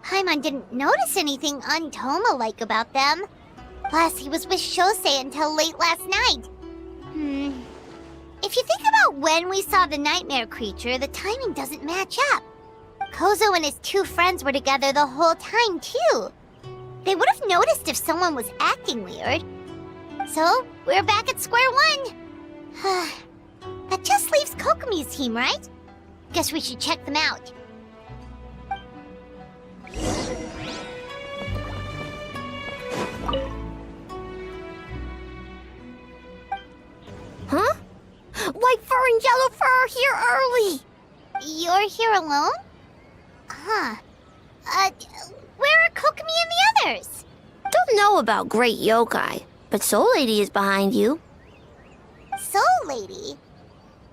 Paimon didn't notice anything un-Toma-like about them. Plus, he was with Shosei until late last night. If you think about when we saw the nightmare creature, the timing doesn't match up. Kozo and his two friends were together the whole time, too. They would have noticed if someone was acting weird. So, we're back at square one. That just leaves Kokomi's team, right? Guess we should check them out. Huh? White fur and yellow fur are here early! You're here alone? Huh. Where are Kokomi and the others? Don't know about Great Yokai, but Soul Lady is behind you. Soul Lady?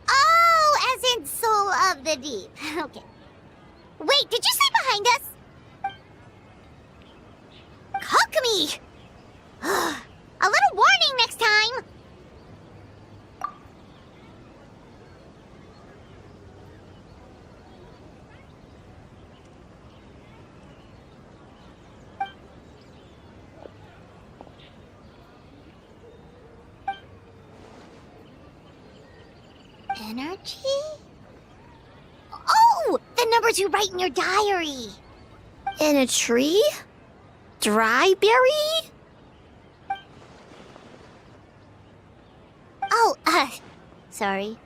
Oh, as in Soul of the Deep. Okay. Wait, did you say behind us? Kokomi! A little warning next time! Energy? Oh! The numbers you write in your diary! In a tree? Dry berry? Oh, sorry.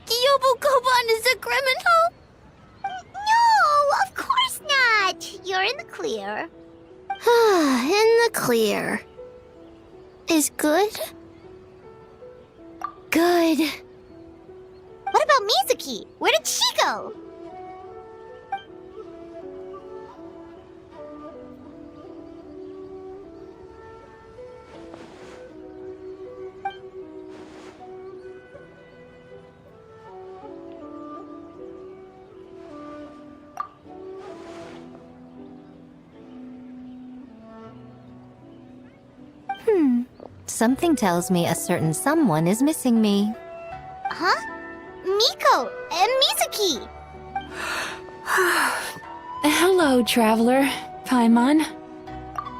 Gyobu Koban is a criminal? No, of course not! You're in the clear. In the clear. Is good? Good. What about Mizuki? Where did she go? Something tells me a certain someone is missing me. Huh? Miko and Mizuki! Hello, Traveler. Paimon.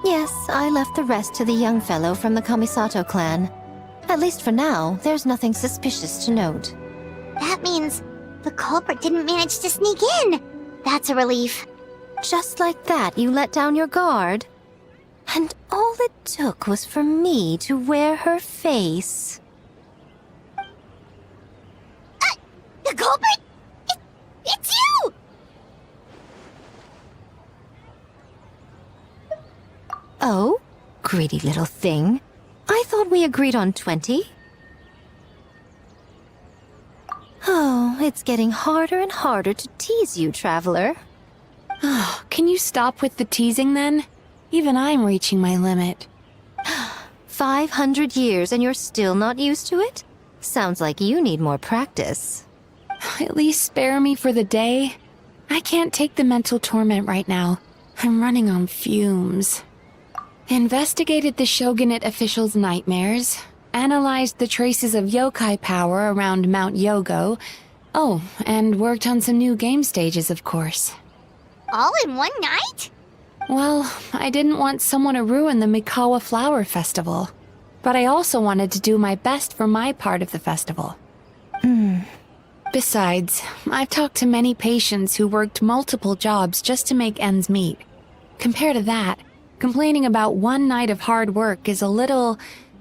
Yes, I left the rest to the young fellow from the Kamisato clan. At least for now, there's nothing suspicious to note. That means the culprit didn't manage to sneak in. That's a relief. Just like that, you let down your guard? And all it took was for me to wear her face. The culprit? It's you! Oh? Greedy little thing. I thought we agreed on 20. Oh, it's getting harder and harder to tease you, Traveler. Can you stop with the teasing then? Even I'm reaching my limit. 500 years and you're still not used to it? Sounds like you need more practice. At least spare me for the day. I can't take the mental torment right now. I'm running on fumes. Investigated the Shogunate officials' nightmares. Analyzed the traces of yokai power around Mount Yogo. Oh, and worked on some new game stages, of course. All in one night? Well, I didn't want someone to ruin the Mikawa Flower Festival. But I also wanted to do my best for my part of the festival. Besides, I've talked to many patients who worked multiple jobs just to make ends meet. Compared to that, complaining about one night of hard work is a little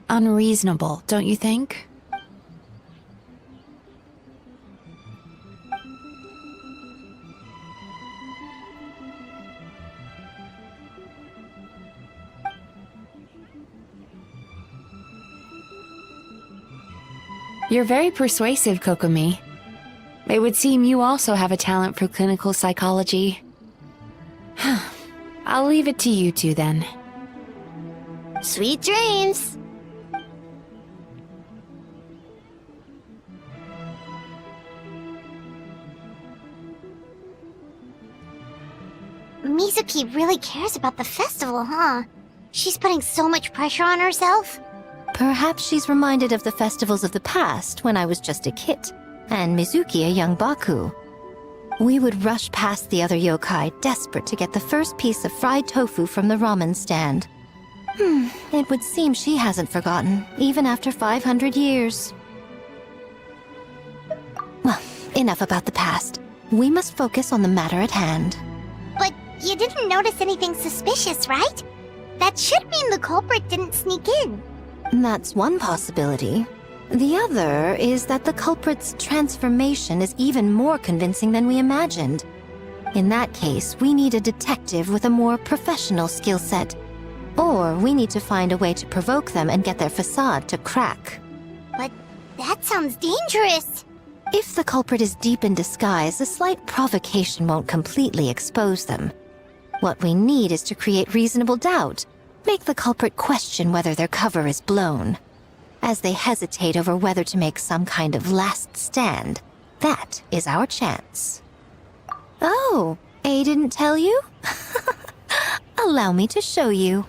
unreasonable, don't you think? You're very persuasive, Kokomi. It would seem you also have a talent for clinical psychology. I'll leave it to you two then. Sweet dreams! Mizuki really cares about the festival, huh? She's putting so much pressure on herself. Perhaps she's reminded of the festivals of the past when I was just a kid, and Mizuki a young Baku. We would rush past the other yokai, desperate to get the first piece of fried tofu from the ramen stand. It would seem she hasn't forgotten, even after 500 years. Well, enough about the past. We must focus on the matter at hand. But you didn't notice anything suspicious, right? That should mean the culprit didn't sneak in. That's one possibility. The other is that the culprit's transformation is even more convincing than we imagined. In that case, we need a detective with a more professional skill set. Or we need to find a way to provoke them and get their facade to crack. But that sounds dangerous. If the culprit is deep in disguise, a slight provocation won't completely expose them. What we need is to create reasonable doubt. Make the culprit question whether their cover is blown. As they hesitate over whether to make some kind of last stand, that is our chance. Oh, A didn't tell you? Allow me to show you.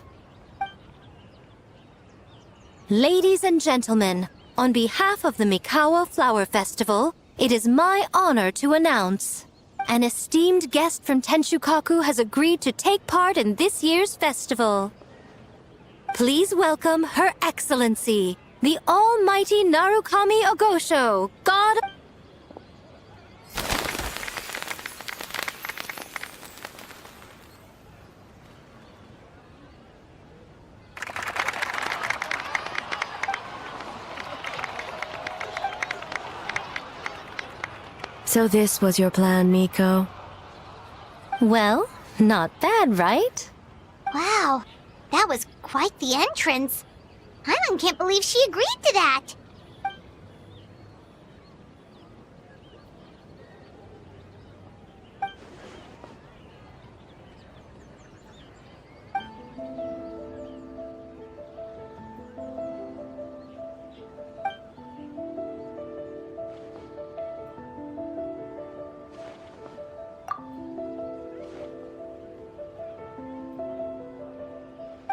Ladies and gentlemen, on behalf of the Mikawa Flower Festival, it is my honor to announce an esteemed guest from Tenshukaku has agreed to take part in this year's festival. Please welcome Her Excellency, the Almighty Narukami Ogosho, God... So this was your plan, Miko? Well, not bad, right? Wow, that was quite the entrance. Paimon can't believe she agreed to that.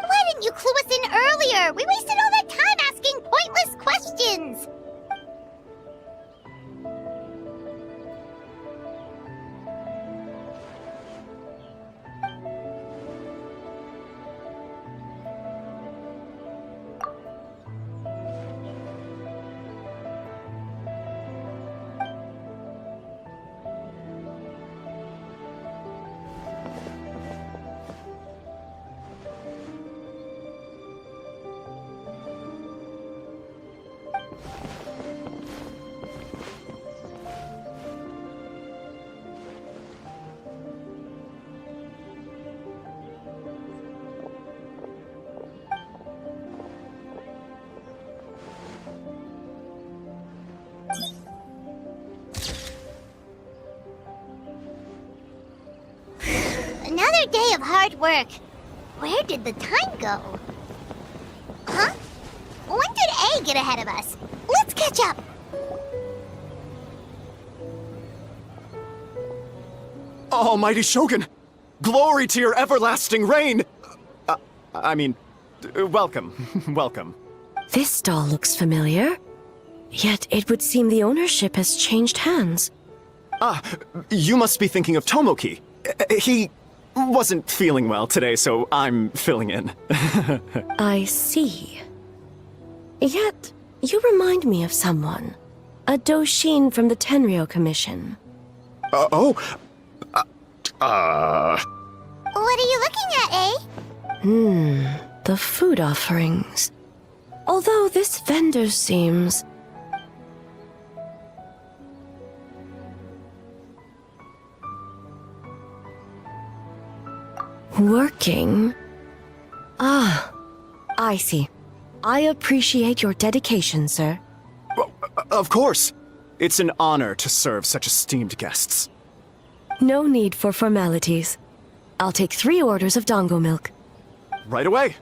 Why didn't you clue us in earlier? We wasted all that time asking pointless questions. Another day of hard work. Where did the time go? Huh? When did A get ahead of us? Let's catch up. Almighty Shogun! Glory to your everlasting reign! Welcome. Welcome. This doll looks familiar. Yet it would seem the ownership has changed hands. You must be thinking of Tomoki. He wasn't feeling well today, so I'm filling in. I see. Yet, you remind me of someone. A Doshin from the Tenryo Commission. What are you looking at, eh? The food offerings. Although this vendor seems... working? Ah, I see. I appreciate your dedication, sir. Of course. It's an honor to serve such esteemed guests. No need for formalities. I'll take 3 orders of dango milk. Right away.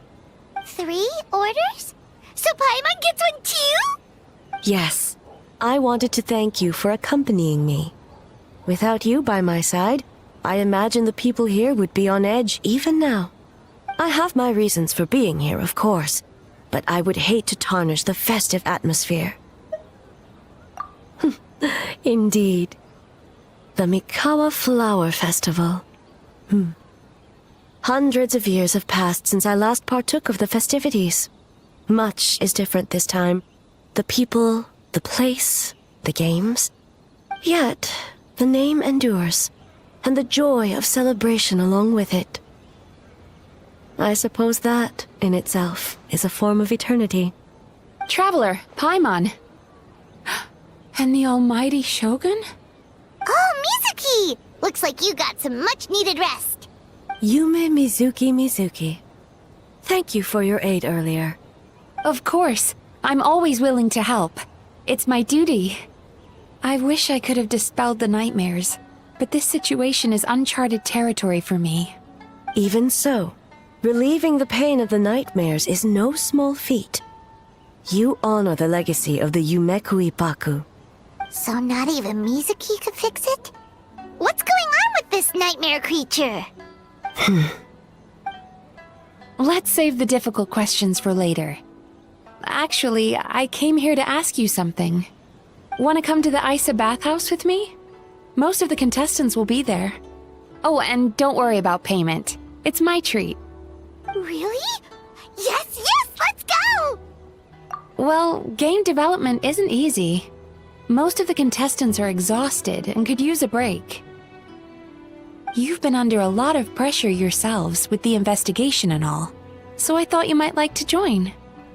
3 orders? So Paimon gets one too? Yes. I wanted to thank you for accompanying me. Without you by my side, I imagine the people here would be on edge even now. I have my reasons for being here, of course, but I would hate to tarnish the festive atmosphere. Indeed. The Mikawa Flower Festival. Hundreds of years have passed since I last partook of the festivities. Much is different this time. The people, the place, the games. Yet, the name endures, and the joy of celebration along with it. I suppose that, in itself, is a form of eternity. Traveler, Paimon. And the almighty Shogun? Oh, Mizuki! Looks like you got some much-needed rest. Yume Mizuki. Thank you for your aid earlier. Of course. I'm always willing to help. It's my duty. I wish I could have dispelled the nightmares, but this situation is uncharted territory for me. Even so, relieving the pain of the nightmares is no small feat. You honor the legacy of the Yumekui Baku. So not even Mizuki could fix it? What's going on with this nightmare creature? Let's save the difficult questions for later. Actually, I came here to ask you something. Want to come to the Isa bathhouse with me? Most of the contestants will be there. Oh, and don't worry about payment. It's my treat. Really? Yes, let's go! Well, game development isn't easy. Most of the contestants are exhausted and could use a break. You've been under a lot of pressure yourselves with the investigation and all, so I thought you might like to join.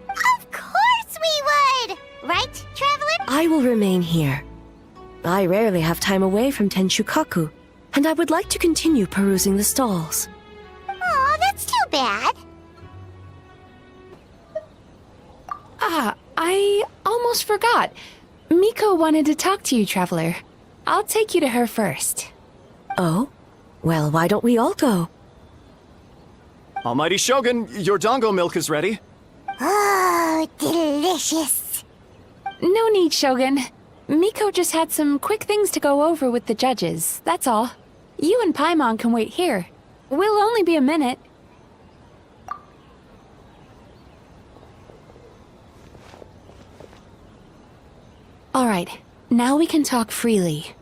Of course we would! Right, Traveler? I will remain here. I rarely have time away from Tenshukaku, and I would like to continue perusing the stalls. Aw, that's too bad. I almost forgot. Miko wanted to talk to you, Traveler. I'll take you to her first. Oh? Well, why don't we all go? Almighty Shogun, your dango milk is ready. Oh, delicious. No need, Shogun. Miko just had some quick things to go over with the judges, that's all. You and Paimon can wait here. We'll only be a minute. Alright, now we can talk freely.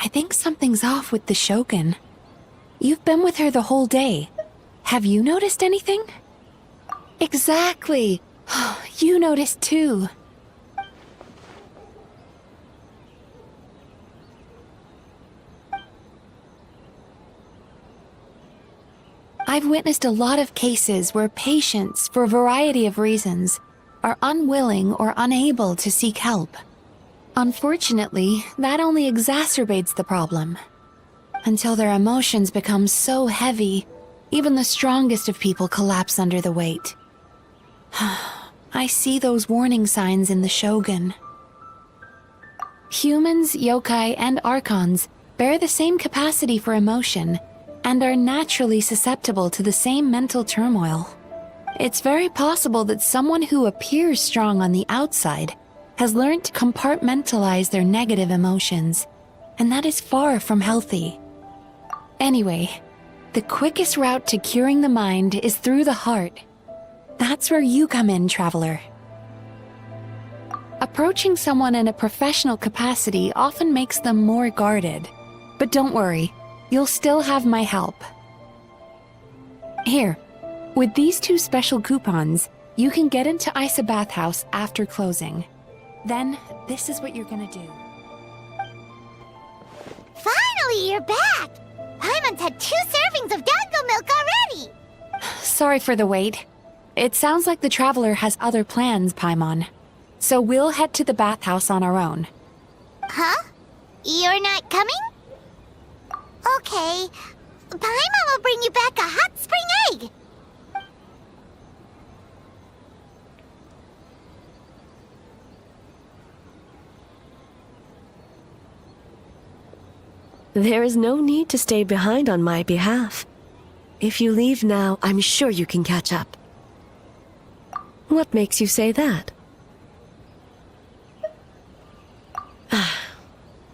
I think something's off with the Shogun. You've been with her the whole day. Have you noticed anything? Exactly. You noticed too. I've witnessed a lot of cases where patients, for a variety of reasons, are unwilling or unable to seek help. Unfortunately, that only exacerbates the problem. Until their emotions become so heavy, even the strongest of people collapse under the weight. I see those warning signs in the Shogun. Humans, yokai, and archons bear the same capacity for emotion and are naturally susceptible to the same mental turmoil. It's very possible that someone who appears strong on the outside has learned to compartmentalize their negative emotions, and that is far from healthy. Anyway, the quickest route to curing the mind is through the heart. That's where you come in, Traveler. Approaching someone in a professional capacity often makes them more guarded. But don't worry, you'll still have my help. Here, with these 2 special coupons, you can get into Isa Bathhouse after closing. Then, this is what you're gonna do. Finally, you're back! Paimon's had 2 servings of dango milk already! Sorry for the wait. It sounds like the Traveler has other plans, Paimon. So we'll head to the bathhouse on our own. Huh? You're not coming? Okay. Paimon will bring you back a hot spring egg. There is no need to stay behind on my behalf. If you leave now, I'm sure you can catch up. What makes you say that?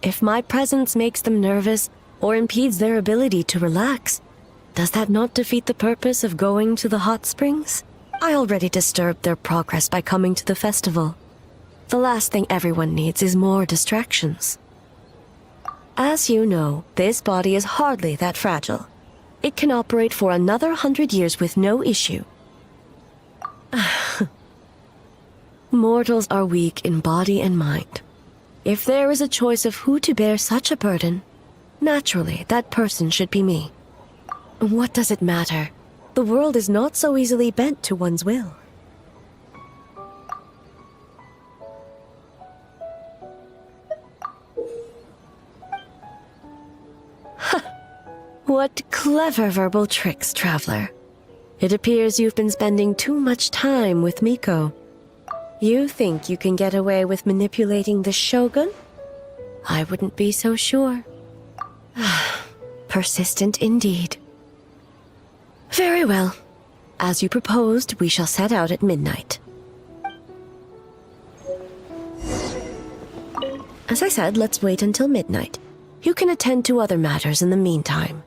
If my presence makes them nervous or impedes their ability to relax, does that not defeat the purpose of going to the hot springs? I already disturbed their progress by coming to the festival. The last thing everyone needs is more distractions. As you know, this body is hardly that fragile. It can operate for another 100 years with no issue. Mortals are weak in body and mind. If there is a choice of who to bear such a burden, naturally that person should be me. What does it matter? The world is not so easily bent to one's will. What clever verbal tricks, Traveler. It appears you've been spending too much time with Miko. You think you can get away with manipulating the Shogun? I wouldn't be so sure. Persistent indeed. Very well. As you proposed, we shall set out at midnight. As I said, let's wait until midnight. You can attend to other matters in the meantime.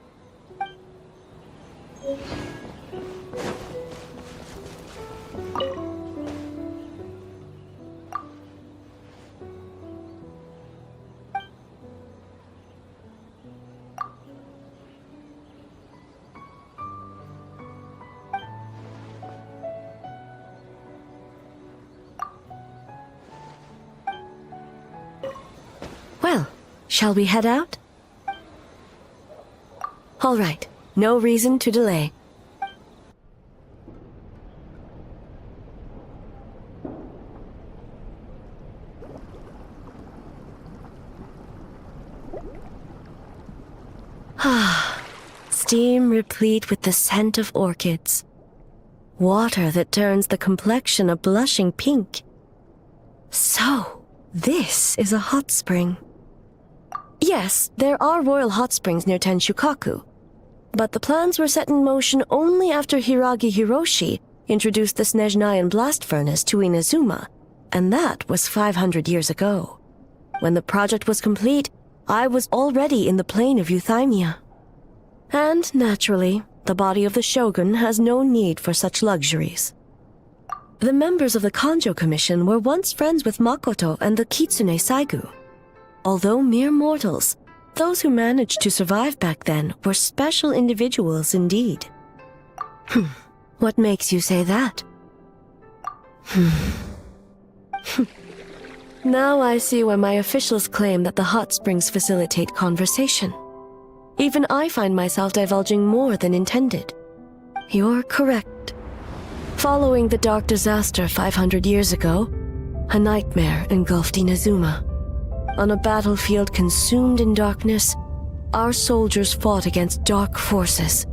Well, shall we head out? All right, no reason to delay. Steam replete with the scent of orchids. Water that turns the complexion a blushing pink. So, this is a hot spring. Yes, there are royal hot springs near Tenshukaku, but the plans were set in motion only after Hiragi Hiroshi introduced the Snezhnayan blast furnace to Inazuma, and that was 500 years ago. When the project was complete, I was already in the plain of Euthymia. And, naturally, the body of the Shogun has no need for such luxuries. The members of the Kanjo Commission were once friends with Makoto and the Kitsune Saigu. Although mere mortals, those who managed to survive back then were special individuals indeed. What makes you say that? Now I see why my officials claim that the hot springs facilitate conversation. Even I find myself divulging more than intended. You're correct. Following the dark disaster 500 years ago, a nightmare engulfed Inazuma. On a battlefield consumed in darkness, our soldiers fought against dark forces,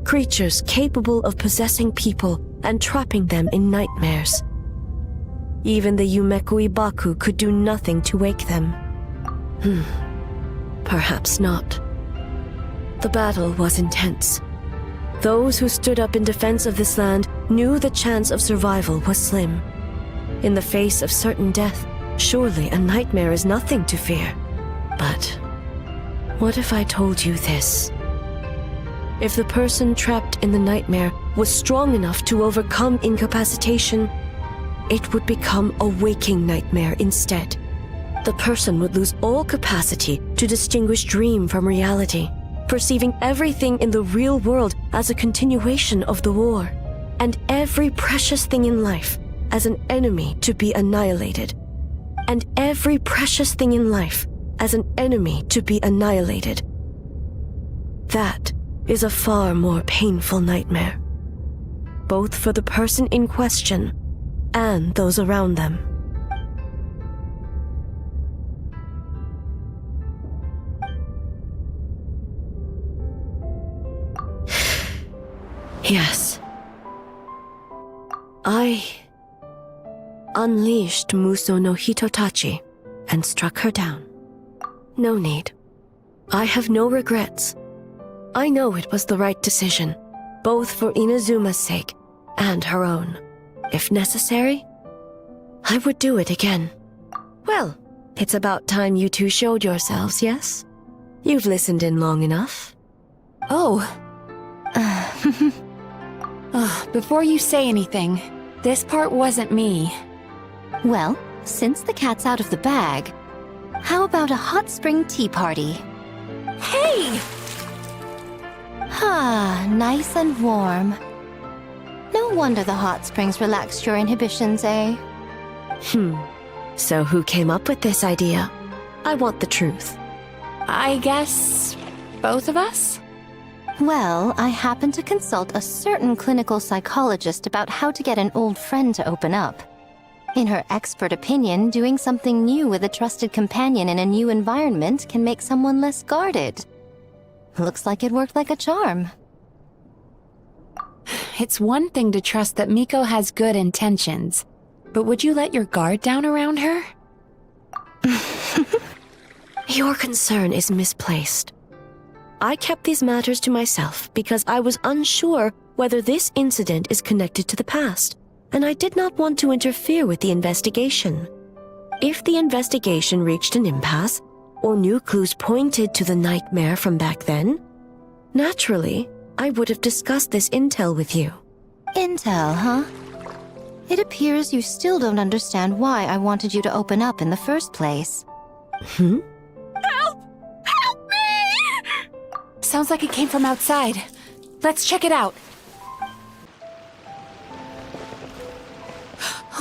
creatures capable of possessing people and trapping them in nightmares. Even the Yumeku Ibaku could do nothing to wake them. Perhaps not. The battle was intense. Those who stood up in defense of this land knew the chance of survival was slim. In the face of certain death, surely a nightmare is nothing to fear. But what if I told you this? If the person trapped in the nightmare was strong enough to overcome incapacitation, it would become a waking nightmare instead. The person would lose all capacity to distinguish dream from reality, perceiving everything in the real world as a continuation of the war, and every precious thing in life as an enemy to be annihilated. And every precious thing in life as an enemy to be annihilated. That is a far more painful nightmare. both for the person in question and those around them. Yes. I unleashed Muso no Hitotachi and struck her down. No need. I have no regrets. I know it was the right decision, both for Inazuma's sake and her own. If necessary, I would do it again. Well, it's about time you two showed yourselves, yes? You've listened in long enough. Oh. Before you say anything, this part wasn't me. Well, since the cat's out of the bag, how about a hot spring tea party? Hey! Ah, nice and warm. No wonder the hot springs relaxed your inhibitions, eh? So who came up with this idea? I want the truth. I guess both of us? Well, I happened to consult a certain clinical psychologist about how to get an old friend to open up. In her expert opinion, doing something new with a trusted companion in a new environment can make someone less guarded. Looks like it worked like a charm. It's one thing to trust that Miko has good intentions, but would you let your guard down around her? Your concern is misplaced. I kept these matters to myself because I was unsure whether this incident is connected to the past, and I did not want to interfere with the investigation. If the investigation reached an impasse, or new clues pointed to the nightmare from back then, naturally, I would have discussed this intel with you. Intel, huh? It appears you still don't understand why I wanted you to open up in the first place. Help! Help me! Sounds like it came from outside. Let's check it out.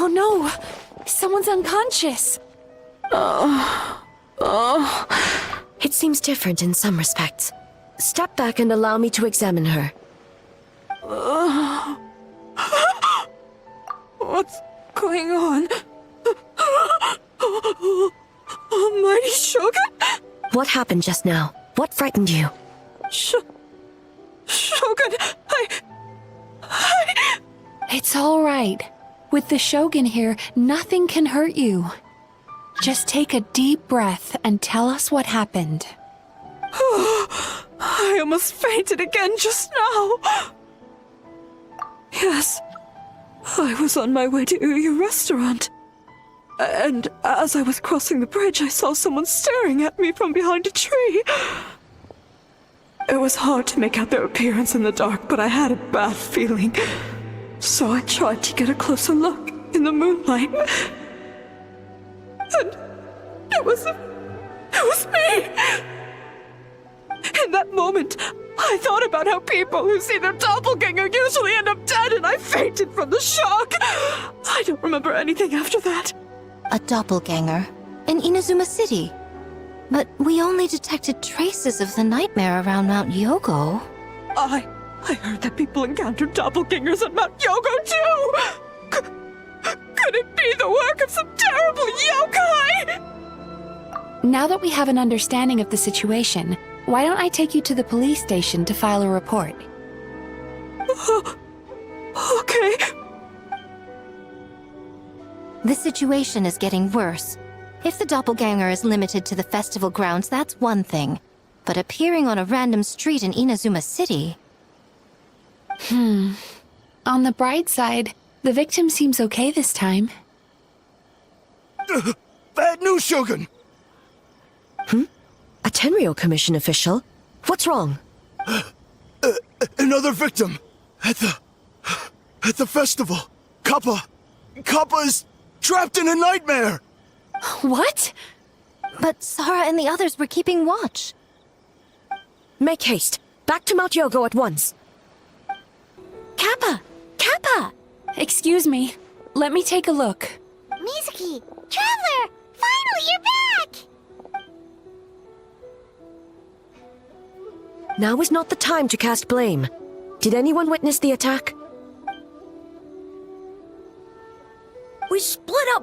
Oh no! Someone's unconscious! It seems different in some respects. Step back and allow me to examine her. What's going on? Almighty Shogun? What happened just now? What frightened you? Shogun, It's all right. With the Shogun here, nothing can hurt you. Just take a deep breath and tell us what happened. I almost fainted again just now. Yes, I was on my way to your restaurant. And as I was crossing the bridge, I saw someone staring at me from behind a tree. It was hard to make out their appearance in the dark, but I had a bad feeling. So I tried to get a closer look in the moonlight. And it was me! In that moment, I thought about how people who see their doppelganger usually end up dead, and I fainted from the shock. I don't remember anything after that. A doppelganger? In Inazuma City? But we only detected traces of the nightmare around Mount Yogo. I heard that people encountered doppelgangers at Mount Yogo too! Could it be the work of some terrible yokai? Now that we have an understanding of the situation, why don't I take you to the police station to file a report? Okay. The situation is getting worse. If the doppelganger is limited to the festival grounds, that's one thing. But appearing on a random street in Inazuma City... On the bright side, the victim seems okay this time. Bad news, Shogun! A Tenryo Commission official? What's wrong? Another victim! At the festival! Kappa is trapped in a nightmare! What? But Sara and the others were keeping watch. Make haste. Back to Mount Yogo at once. Kappa! Kappa! Excuse me. Let me take a look. Mizuki! Traveler! Finally, you're back! Now is not the time to cast blame. Did anyone witness the attack?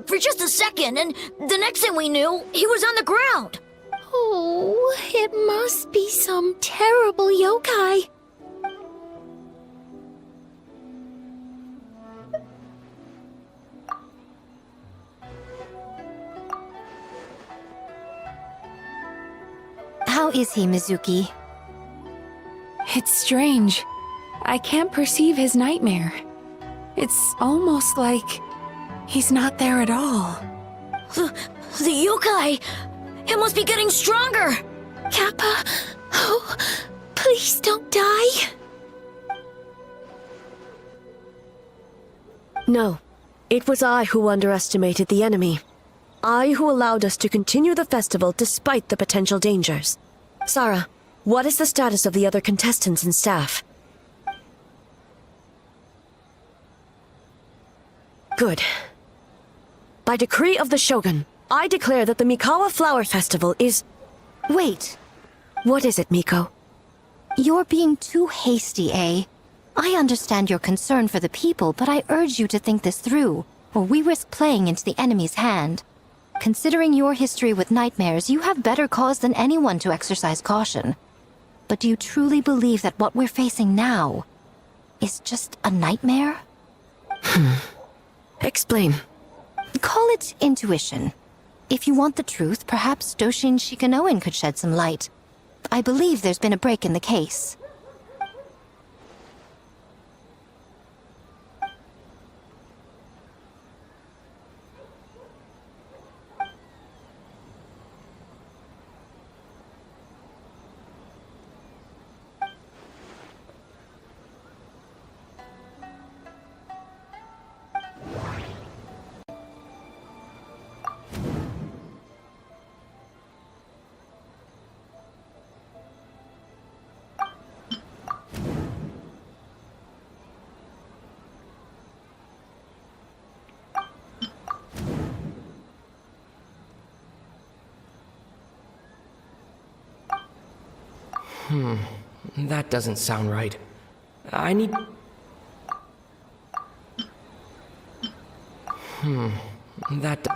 for just a second, and the next thing we knew, he was on the ground. Oh, it must be some terrible yokai. How is he, Mizuki? It's strange. I can't perceive his nightmare. It's almost like he's not there at all. The yokai! It must be getting stronger! Kappa, oh, please don't die. No, it was I who underestimated the enemy. I who allowed us to continue the festival despite the potential dangers. Sarah, what is the status of the other contestants and staff? Good. By decree of the Shogun, I declare that the Mikawa Flower Festival is... Wait. What is it, Miko? You're being too hasty, eh? I understand your concern for the people, but I urge you to think this through, or we risk playing into the enemy's hand. Considering your history with nightmares, you have better cause than anyone to exercise caution. But do you truly believe that what we're facing now is just a nightmare? Explain. Call it intuition. If you want the truth, perhaps Doshin Shikanoin could shed some light. I believe there's been a break in the case. That doesn't sound right. I need... That...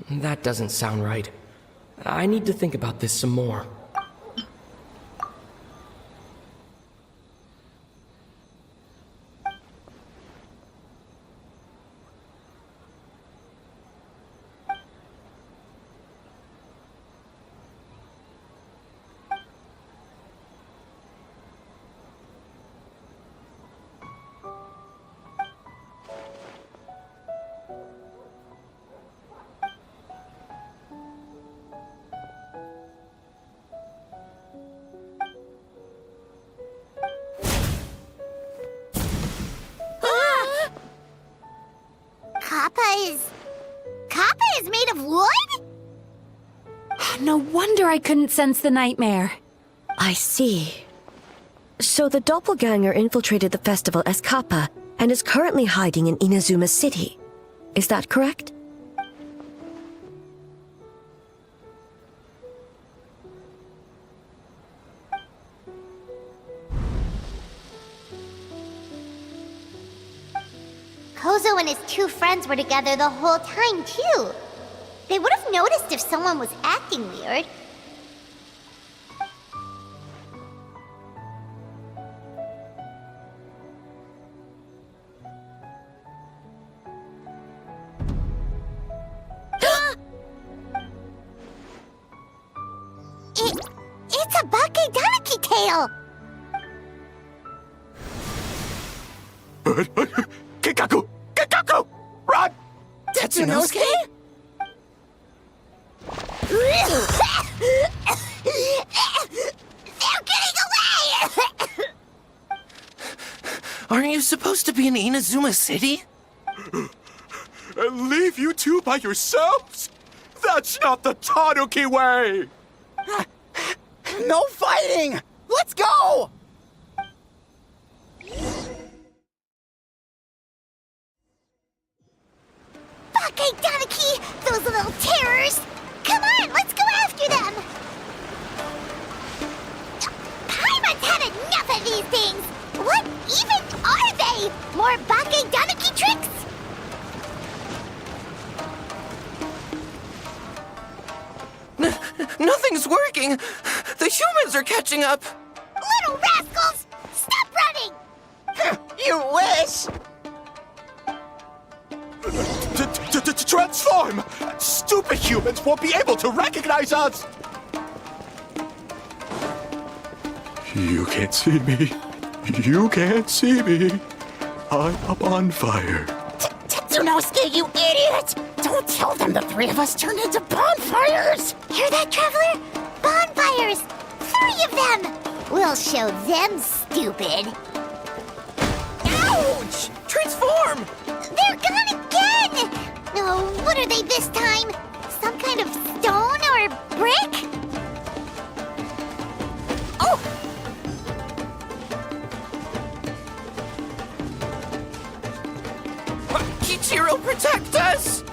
That doesn't sound right. I need to think about this some more. Kappa is made of wood? No wonder I couldn't sense the nightmare. I see. So the doppelganger infiltrated the festival as Kappa and is currently hiding in Inazuma City. Is that correct? Kozo and his two friends were together the whole time, too. They would have noticed if someone was acting weird. It's a Bakedaniki tail! Kikaku! Kikaku! Run! Tetsunosuke? They're getting away! Aren't you supposed to be in Inazuma City? leave you two by yourselves? That's not the Tanuki way! No fighting! Let's go! Okay, Tanuki! Those little terrors! Come on, let's go after them! Paimon's had enough of these things! What even are they? More Bake Tanuki tricks? Nothing's working! The humans are catching up! Little rascals! Stop running! You wish! Transform! Stupid humans won't be able to recognize us! You can't see me. You can't see me. I'm up on fire. Tetsunosuke, you idiot! Don't tell them the three of us turned into bonfires! Hear that, Traveler? Bonfires! 3 of them! We'll show them, stupid. Ouch! Transform! They're gone again! Oh, what are they this time? Some kind of stone or brick? Oh! Kichiro, protect us!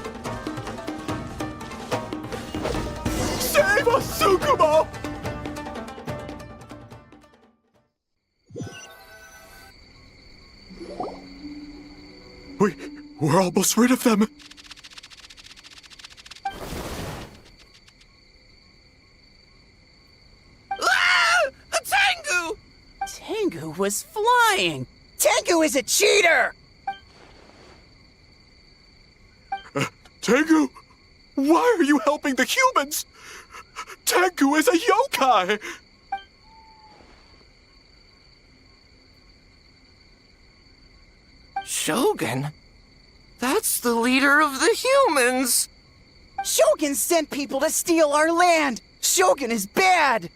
Save us, Tsukumo! We're almost rid of them. Ah! A Tengu! Tengu was flying! Tengu is a cheater! Tengu, why are you helping the humans? Tengu is a yokai! Shogun? That's the leader of the humans! Shogun sent people to steal our land! Shogun is bad!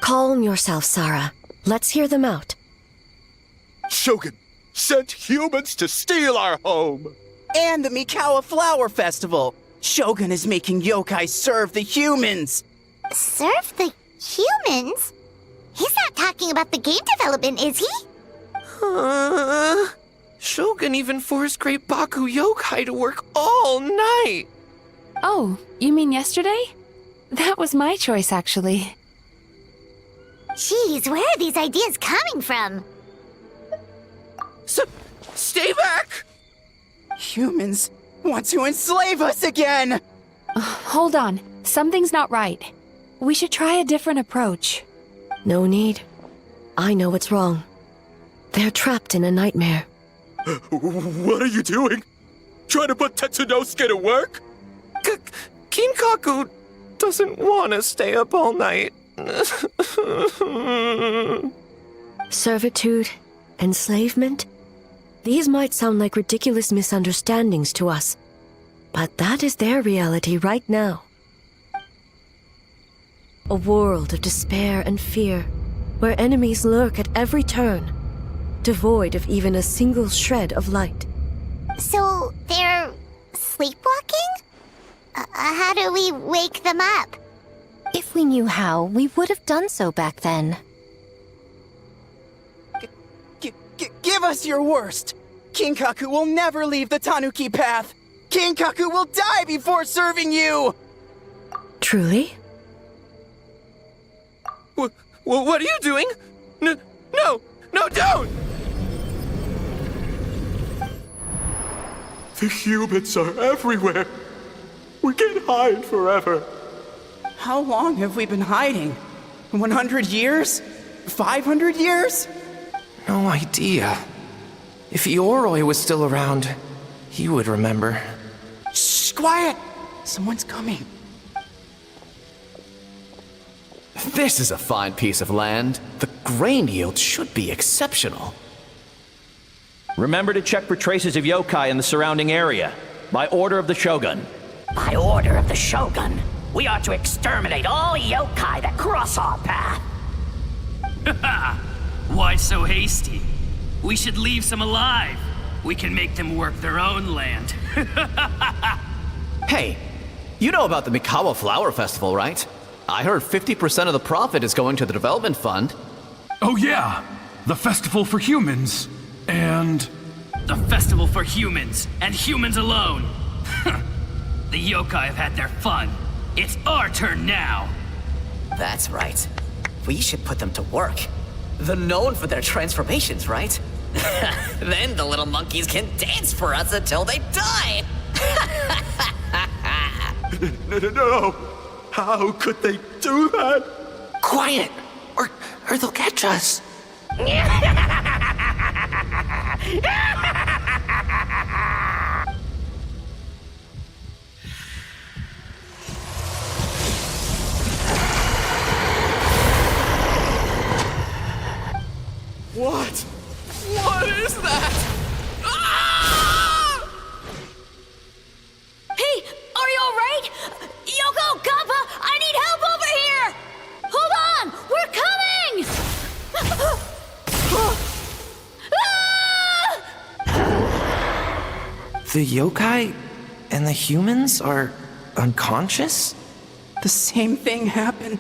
Calm yourself, Sarah. Let's hear them out. Shogun sent humans to steal our home! And the Mikawa Flower Festival! Shogun is making yokai serve the humans! Serve the humans? He's not talking about the game development, is he? Shogun even forced Great Baku Yokai to work all night! Oh, you mean yesterday? That was my choice, actually. Jeez, where are these ideas coming from? Stay back! Humans want to enslave us again! Hold on. Something's not right. We should try a different approach. No need. I know what's wrong. They're trapped in a nightmare. What are you doing? Trying to put Tetsunosuke to work? Kinkaku doesn't want to stay up all night. Servitude, enslavement? These might sound like ridiculous misunderstandings to us, but that is their reality right now. A world of despair and fear, where enemies lurk at every turn, devoid of even a single shred of light. So, they're sleepwalking? How do we wake them up? If we knew how, we would have done so back then. Give us your worst! Kinkaku will never leave the Tanuki path! Kinkaku will die before serving you! Truly? What are you doing? No, don't! The humans are everywhere. We can't hide forever. How long have we been hiding? 100 years? 500 years? No idea. If Ioroi was still around, he would remember. Shh, quiet! Someone's coming. This is a fine piece of land. The grain yield should be exceptional. Remember to check for traces of yokai in the surrounding area. By order of the Shogun. By order of the Shogun, we are to exterminate all yokai that cross our path. Why so hasty? We should leave some alive. We can make them work their own land. Hey, you know about the Mikawa Flower Festival, right? I heard 50% of the profit is going to the development fund. Oh yeah, the festival for humans. And... The festival for humans, and humans alone. The yokai have had their fun. It's our turn now. That's right. We should put them to work. They're known for their transformations, right? Then the little monkeys can dance for us until they die! No! How could they do that? Quiet, or they'll catch us. What? What is that? Hey, are you alright? Yoko, Kappa, I need help over here! Hold on, we're coming! The yokai and the humans are unconscious? The same thing happened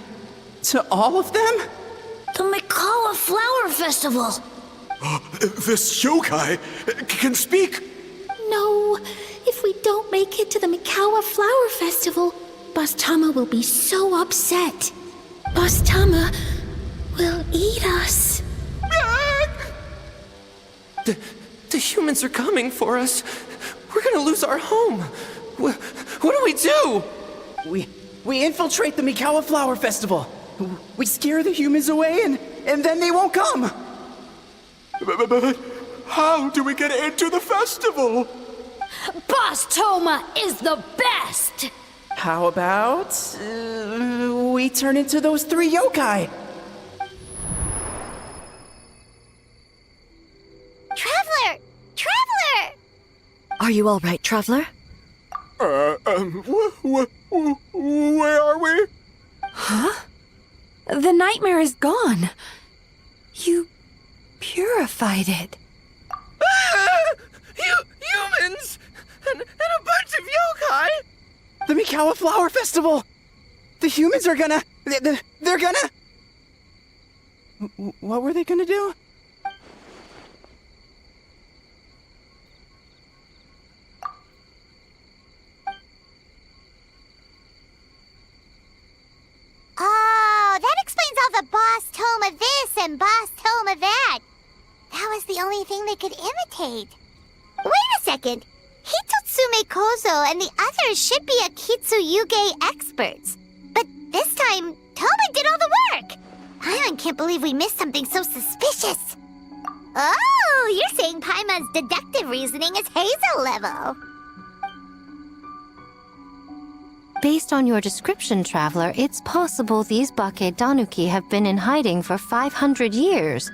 to all of them? The Mikawa Flower Festival! This yokai can speak! No, if we don't make it to the Mikawa Flower Festival, Boss Tama will be so upset. Boss Tama will eat us. The humans are coming for us. We're gonna lose our home. What do we do? We infiltrate the Mikawa Flower Festival. We scare the humans away and then they won't come. But how do we get into the festival? Boss Toma is the best! How about we turn into those 3 yokai? Traveler! Traveler! Are you all right, Traveler? Where are we? Huh? The nightmare is gone. You purified it. Humans! And a bunch of yokai! The Mikawa Flower Festival! The humans are gonna... They're gonna... What were they gonna do? Oh, that explains all the Boss Toma this and Boss Toma that. That was the only thing they could imitate. Wait a second. Hitotsume Kozo and the others should be Akitsuyuge experts. But this time, Toma did all the work. Paimon can't believe we missed something so suspicious. Oh, you're saying Paimon's deductive reasoning is Hazel level. Based on your description, Traveler, it's possible these Bake Danuki have been in hiding for 500 years.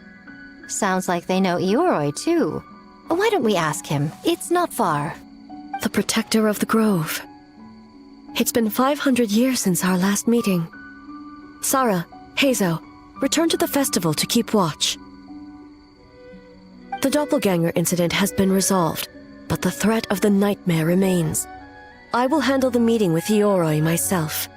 Sounds like they know Ioroi, too. Why don't we ask him? It's not far. The protector of the grove. It's been 500 years since our last meeting. Sarah, Hazo, return to the festival to keep watch. The doppelganger incident has been resolved, but the threat of the nightmare remains. I will handle the meeting with Ioroi myself.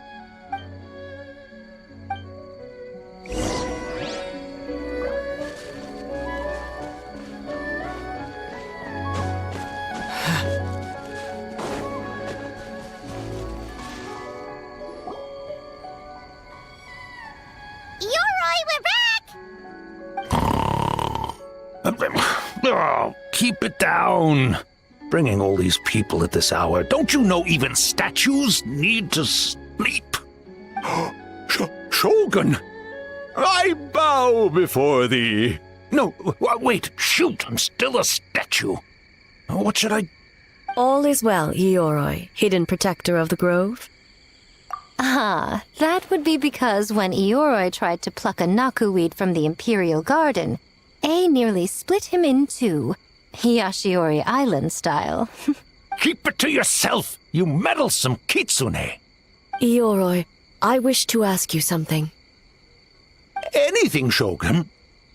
Oh, keep it down. Bringing all these people at this hour. Don't you know even statues need to sleep? Shogun, I bow before thee. No, wait, shoot, I'm still a statue. What should I... All is well, Ioroi, hidden protector of the grove. Ah, that would be because when Ioroi tried to pluck a nakuweed from the Imperial Garden, A nearly split him in two, Yashiori Island style. Keep it to yourself, you meddlesome kitsune. Ioroi, I wish to ask you something. Anything, Shogun.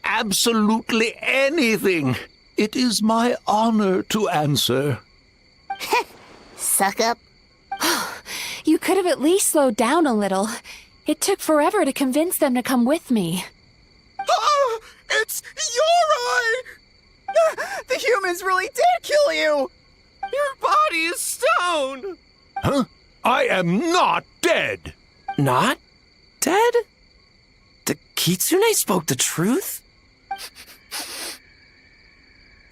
Absolutely anything. it is my honor to answer. Suck up. You could have at least slowed down a little. It took forever to convince them to come with me. Ah! It's Yori! The humans really did kill you! Your body is stone! Huh? I am not dead! Not dead? The Kitsune spoke the truth?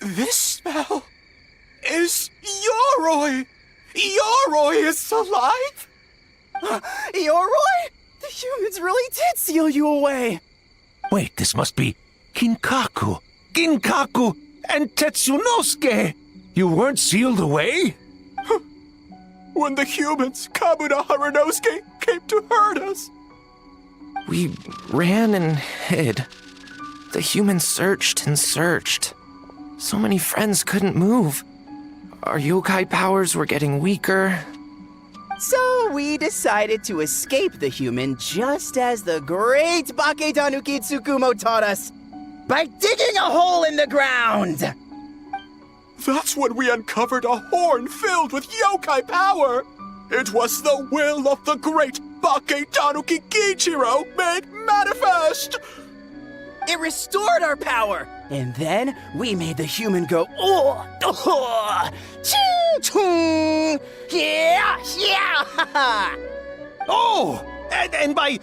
This smell is Yoroi! Yoroi is alive! Yoroi? The humans really did seal you away! Wait, this must be Ginkaku, and Tetsunosuke! You weren't sealed away? When the humans, Kabuda Harunosuke, came to hurt us. We ran and hid. The humans searched and searched. So many friends couldn't move. Our yokai powers were getting weaker. So we decided to escape the human just as the great Baketanuki Tsukumo taught us, by digging a hole in the ground! That's when we uncovered a horn filled with yokai power. It was the will of the great Baketanuki Kichiro made manifest. It restored our power, and then we made the human go, ching-chung, yeah, yeah, Oh, and by,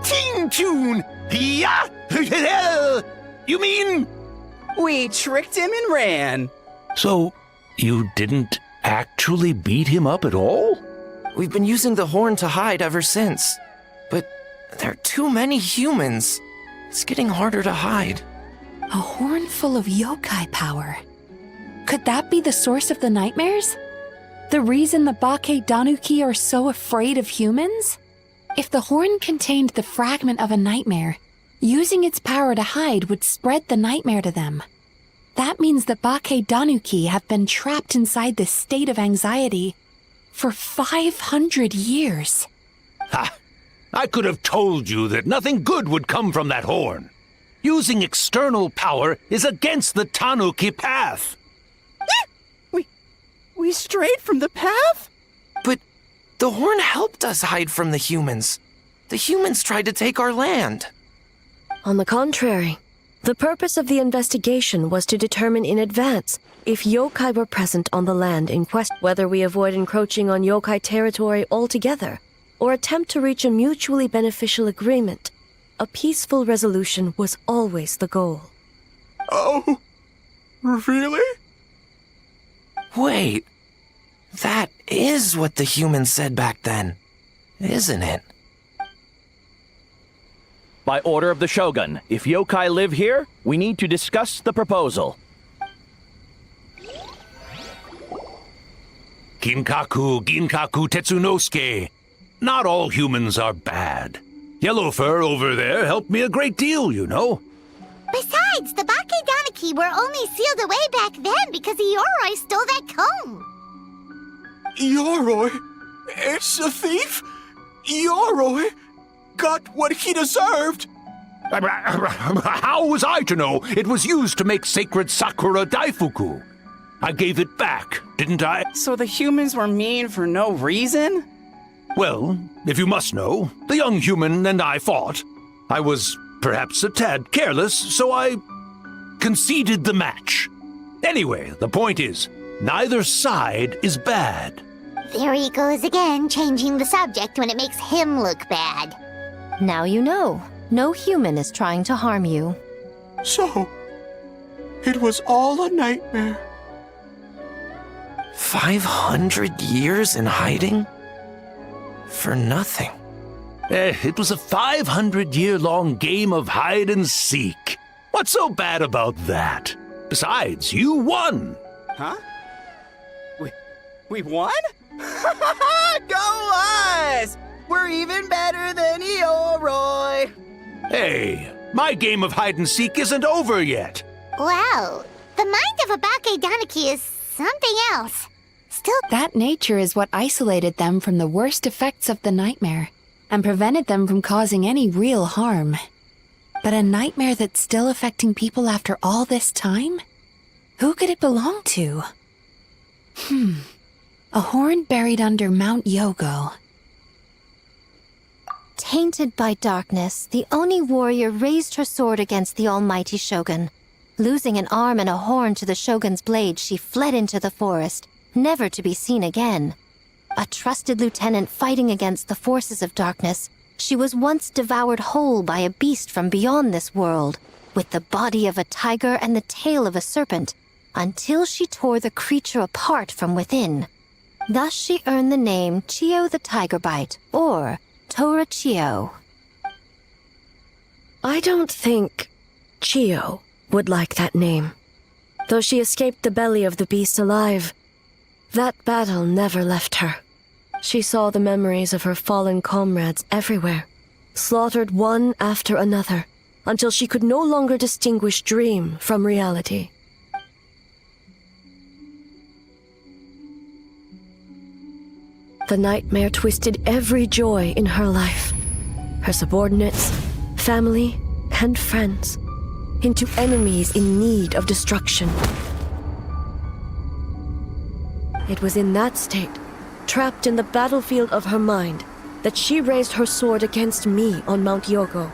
ting-tune, yeah, you mean? We tricked him and ran. So, you didn't actually beat him up at all? We've been using the horn to hide ever since. But there are too many humans. It's getting harder to hide. A horn full of yokai power. Could that be the source of the nightmares? The reason the Baketanuki are so afraid of humans? If the horn contained the fragment of a nightmare, using its power to hide would spread the nightmare to them. That means the Baketanuki have been trapped inside this state of anxiety for 500 years. Ha! I could have told you that nothing good would come from that horn. Using external power is against the Tanuki path. We strayed from the path? But the horn helped us hide from the humans. The humans tried to take our land. On the contrary, the purpose of the investigation was to determine in advance if yokai were present on the land in question, whether we avoid encroaching on yokai territory altogether, or attempt to reach a mutually beneficial agreement. A peaceful resolution was always the goal. Oh, really? Wait, that is what the humans said back then, isn't it? By order of the Shogun, if yokai live here, we need to discuss the proposal. Ginkaku Tetsunosuke. Not all humans are bad. Yellowfur over there helped me a great deal, you know. Besides, the Baketanuki were only sealed away back then because Yoroi stole that comb. Yoroi? It's a thief? Yoroi got what he deserved. How was I to know it was used to make sacred Sakura Daifuku? I gave it back, didn't I? So the humans were mean for no reason? Well, if you must know, the young human and I fought. I was perhaps a tad careless, so I conceded the match. Anyway, the point is, neither side is bad. There he goes again, changing the subject when it makes him look bad. Now you know. No human is trying to harm you. So, it was all a nightmare. 500 years in hiding? For nothing. It was a 500-year-long game of hide and seek. What's so bad about that? Besides, you won. Huh? We won? Go us! We're even better than Yoroi! Hey, my game of hide and seek isn't over yet. Wow, the mind of a Baketanuki is something else. Still, that nature is what isolated them from the worst effects of the nightmare and prevented them from causing any real harm. But a nightmare that's still affecting people after all this time? Who could it belong to? A horn buried under Mount Yogo. Tainted by darkness, the Oni warrior raised her sword against the almighty shogun. Losing an arm and a horn to the shogun's blade, she fled into the forest, never to be seen again. A trusted lieutenant fighting against the forces of darkness, she was once devoured whole by a beast from beyond this world, with the body of a tiger and the tail of a serpent, until she tore the creature apart from within. Thus she earned the name Chiyo the Tigerbite, or Tora Chiyo. I don't think Chiyo would like that name. Though she escaped the belly of the beast alive, that battle never left her. She saw the memories of her fallen comrades everywhere, slaughtered one after another, until she could no longer distinguish dream from reality. The nightmare twisted every joy in her life, her subordinates, family, and friends, into enemies in need of destruction. It was in that state, trapped in the battlefield of her mind, that she raised her sword against me on Mount Yogo.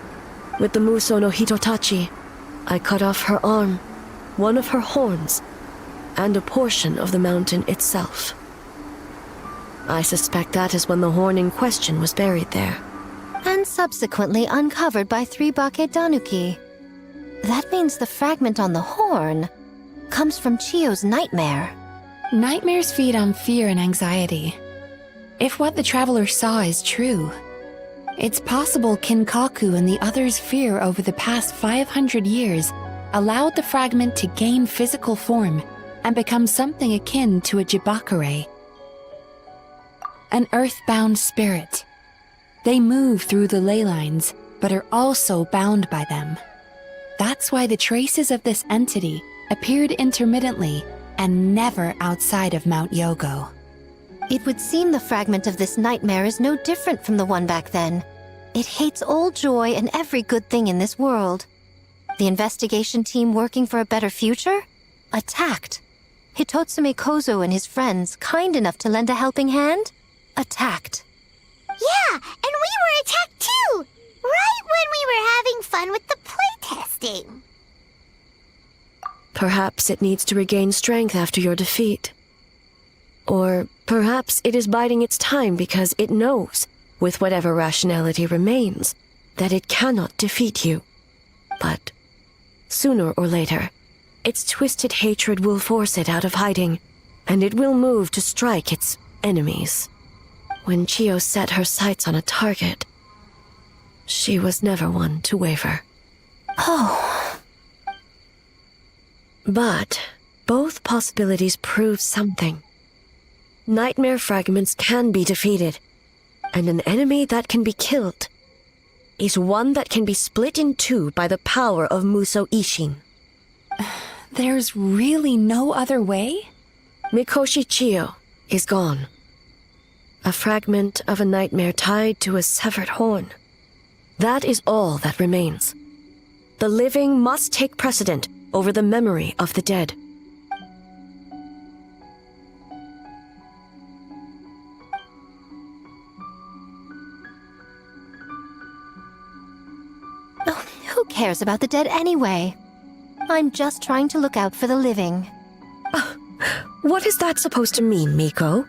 With the Muso no Hitotachi, I cut off her arm, one of her horns, and a portion of the mountain itself. I suspect that is when the horn in question was buried there. And subsequently uncovered by 3 Bakedanuki. That means the fragment on the horn comes from Chiyo's nightmare. Nightmares feed on fear and anxiety. If what the traveler saw is true, it's possible Kinkaku and the others' fear over the past 500 years allowed the fragment to gain physical form and become something akin to a jibakure. An earthbound spirit. They move through the ley lines, but are also bound by them. That's why the traces of this entity appeared intermittently and never outside of Mount Yogo. It would seem the fragment of this nightmare is no different from the one back then. It hates all joy and every good thing in this world. The investigation team working for a better future? Attacked. Hitotsume Kozo and his friends, kind enough to lend a helping hand? Attacked. Yeah, and we were attacked too! Right when we were having fun with the playtesting. Perhaps it needs to regain strength after your defeat. Or perhaps it is biding its time because it knows, with whatever rationality remains, that it cannot defeat you. But sooner or later, its twisted hatred will force it out of hiding, and it will move to strike its enemies. When Chiyo set her sights on a target, she was never one to waver. Oh. But both possibilities prove something. Nightmare fragments can be defeated, and an enemy that can be killed is one that can be split in two by the power of Muso Ishin. There's really no other way? Mikoshi Chiyo is gone. A fragment of a nightmare tied to a severed horn. That is all that remains. The living must take precedent over the memory of the dead. Oh, who cares about the dead anyway? I'm just trying to look out for the living. What is that supposed to mean, Miko?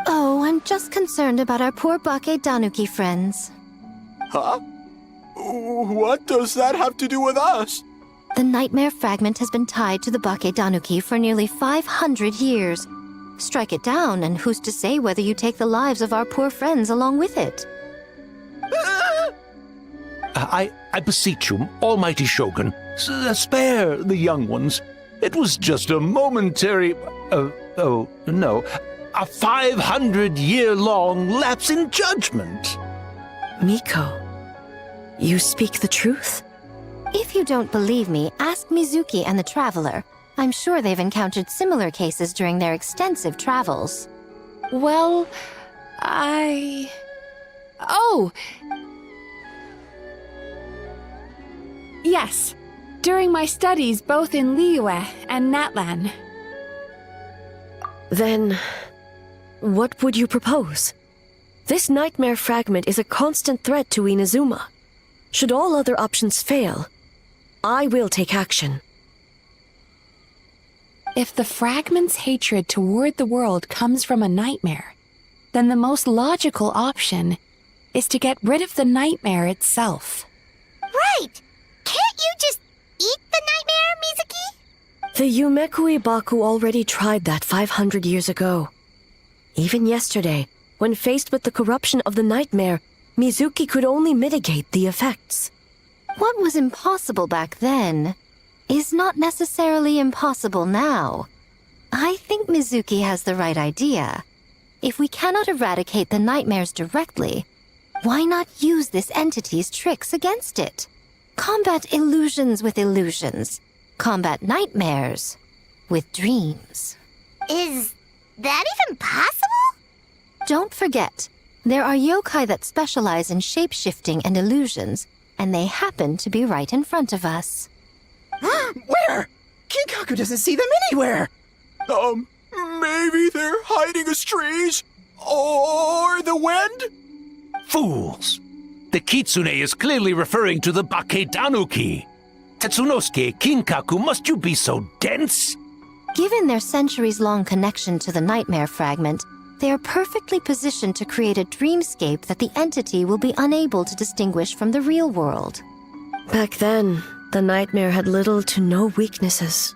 Oh, I'm just concerned about our poor Bakedanuki friends. Huh? What does that have to do with us? The nightmare fragment has been tied to the Bakedanuki for nearly 500 years. Strike it down, and who's to say whether you take the lives of our poor friends along with it? I beseech you, almighty Shogun, spare the young ones. It was just a momentary... a 500-year-long lapse in judgment. Miko, you speak the truth? If you don't believe me, ask Mizuki and the Traveler. I'm sure they've encountered similar cases during their extensive travels. Well, Oh! Yes. During my studies both in Liyue and Natlan. Then, what would you propose? This nightmare fragment is a constant threat to Inazuma. Should all other options fail, I will take action. If the fragment's hatred toward the world comes from a nightmare, then the most logical option is to get rid of the nightmare itself. Right! Can't you just eat the nightmare, Mizuki? The Yumekui Baku already tried that 500 years ago. Even yesterday, when faced with the corruption of the nightmare, Mizuki could only mitigate the effects. What was impossible back then is not necessarily impossible now. I think Mizuki has the right idea. If we cannot eradicate the nightmares directly, why not use this entity's tricks against it? Combat illusions with illusions. Combat nightmares with dreams. Is that even possible? Don't forget, there are yokai that specialize in shape-shifting and illusions, and they happen to be right in front of us. Where? Kinkaku doesn't see them anywhere! Maybe they're hiding as trees? Or the wind? Fools! The kitsune is clearly referring to the Baketanuki. Tetsunosuke, Kinkaku, must you be so dense? Given their centuries-long connection to the nightmare fragment, they are perfectly positioned to create a dreamscape that the entity will be unable to distinguish from the real world. Back then, the nightmare had little to no weaknesses.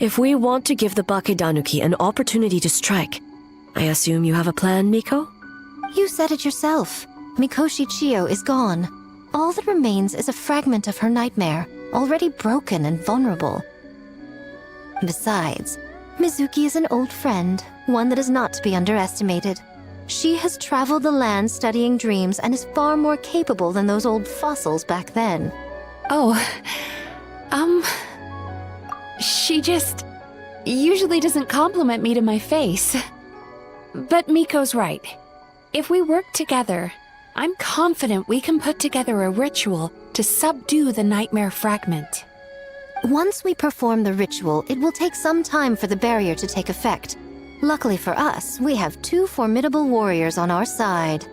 If we want to give the Bakedanuki an opportunity to strike, I assume you have a plan, Miko? You said it yourself. Mikoshi Chiyo is gone. All that remains is a fragment of her nightmare, already broken and vulnerable. Besides, Mizuki is an old friend, one that is not to be underestimated. She has traveled the land studying dreams and is far more capable than those old fossils back then. Oh, she just usually doesn't compliment me to my face. But Miko's right. If we work together, I'm confident we can put together a ritual to subdue the nightmare fragment. Once we perform the ritual, it will take some time for the barrier to take effect. Luckily for us, we have two formidable warriors on our side.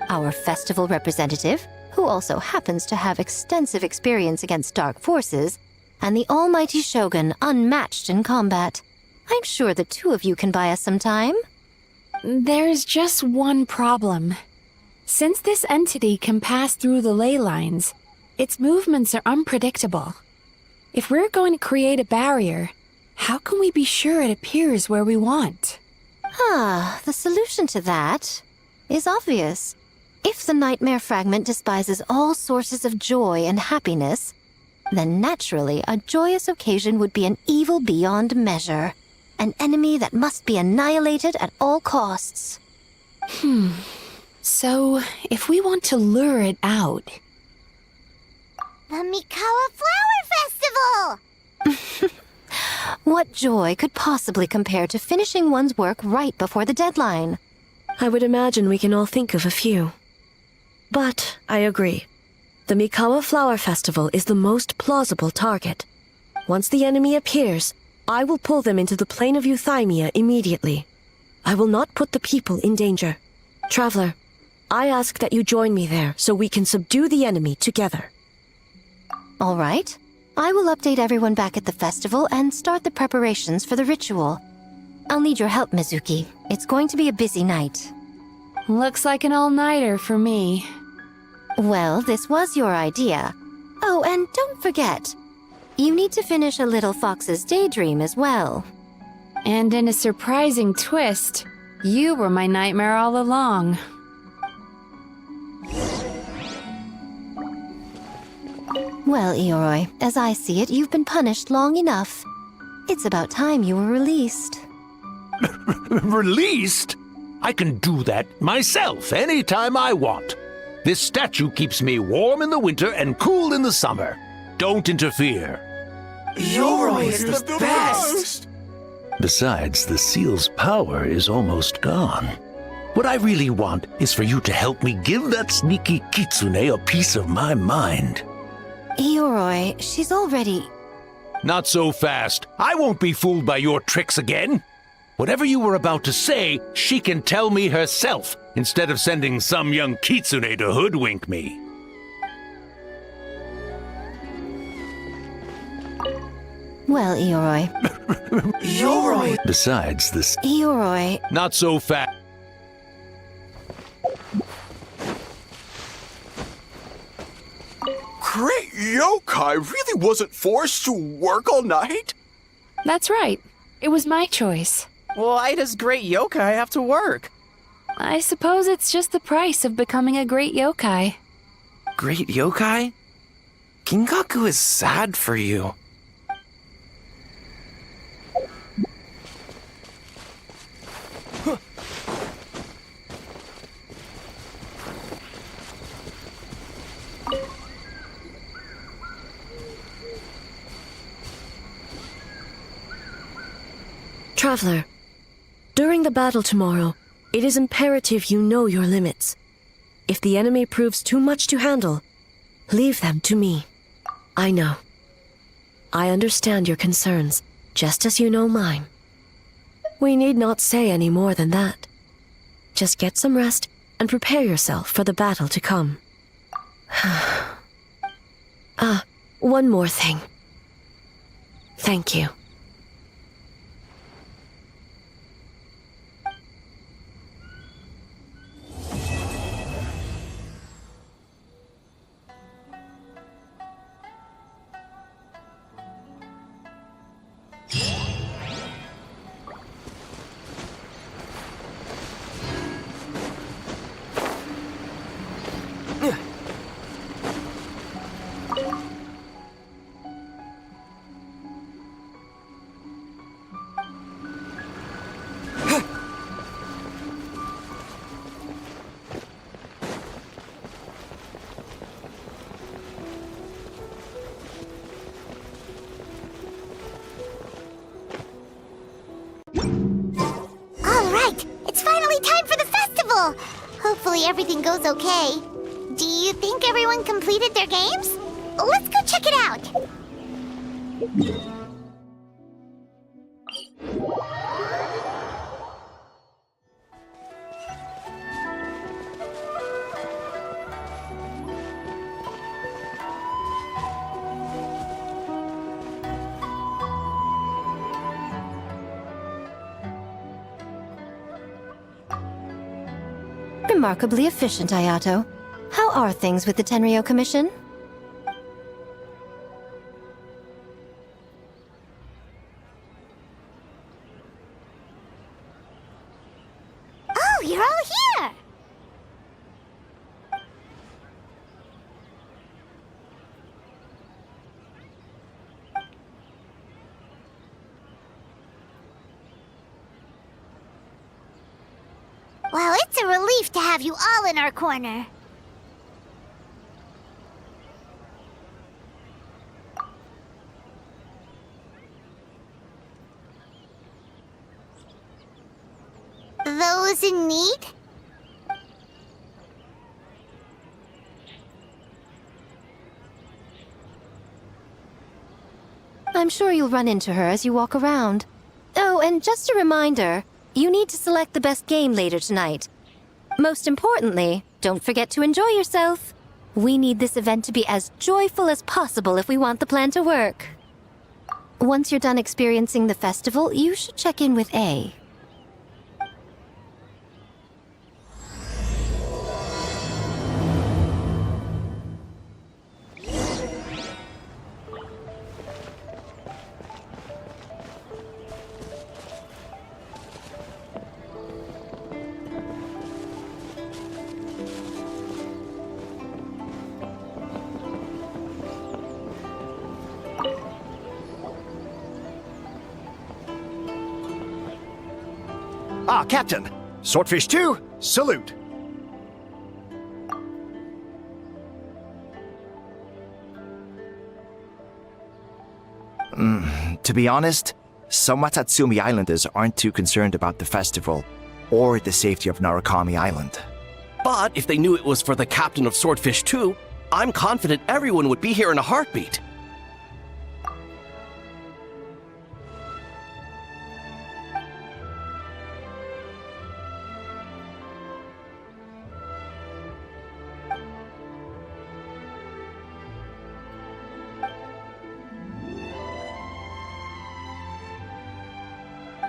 Our festival representative, who also happens to have extensive experience against dark forces, and the almighty Shogun, unmatched in combat. I'm sure the two of you can buy us some time. There's just one problem. Since this entity can pass through the ley lines, its movements are unpredictable. If we're going to create a barrier, how can we be sure it appears where we want? The solution to that is obvious. If the nightmare fragment despises all sources of joy and happiness, then naturally a joyous occasion would be an evil beyond measure. An enemy that must be annihilated at all costs. So, if we want to lure it out... The Mikawa Flower Festival! What joy could possibly compare to finishing one's work right before the deadline? I would imagine we can all think of a few. But I agree. The Mikawa Flower Festival is the most plausible target. Once the enemy appears, I will pull them into the plain of Euthymia immediately. I will not put the people in danger. Traveler, I ask that you join me there so we can subdue the enemy together. All right. I will update everyone back at the festival and start the preparations for the ritual. I'll need your help, Mizuki. It's going to be a busy night. Looks like an all-nighter for me. Well, this was your idea. Oh, and don't forget, you need to finish a little fox's daydream as well. And in a surprising twist, you were my nightmare all along. Well, Ioroi, as I see it, you've been punished long enough. It's about time you were released. Released? I can do that myself anytime I want. This statue keeps me warm in the winter and cool in the summer. Don't interfere. Yoroi is the best! Besides, the seal's power is almost gone. What I really want is for you to help me give that sneaky kitsune a piece of my mind. Ioroi, she's already... Not so fast. I won't be fooled by your tricks again. Whatever you were about to say, she can tell me herself, instead of sending some young kitsune to hoodwink me. Well, Ioroi. Ioroi! Besides this... Ioroi. Not so fast. Great yokai really wasn't forced to work all night? That's right. It was my choice. Why does great yokai have to work? I suppose it's just the price of becoming a great yokai. Great yokai? Kingaku is sad for you. Traveler, during the battle tomorrow, it is imperative you know your limits. If the enemy proves too much to handle, leave them to me. I know. I understand your concerns, just as you know mine. We need not say any more than that. Just get some rest and prepare yourself for the battle to come. One more thing. Thank you. Hopefully everything goes okay. Do you think everyone completed their games? Let's go check it out. Remarkably efficient, Ayato. How are things with the Tenryo Commission? Oh, you're all here! Well, it's a relief to have you all in our corner. Those in need? I'm sure you'll run into her as you walk around. Oh, and just a reminder, you need to select the best game later tonight. Most importantly, don't forget to enjoy yourself. We need this event to be as joyful as possible if we want the plan to work. Once you're done experiencing the festival, you should check in with A. Ah, Captain! Swordfish 2, salute! To be honest, some Watatsumi Islanders aren't too concerned about the festival. or the safety of Narukami Island. But if they knew it was for the captain of Swordfish too, I'm confident everyone would be here in a heartbeat.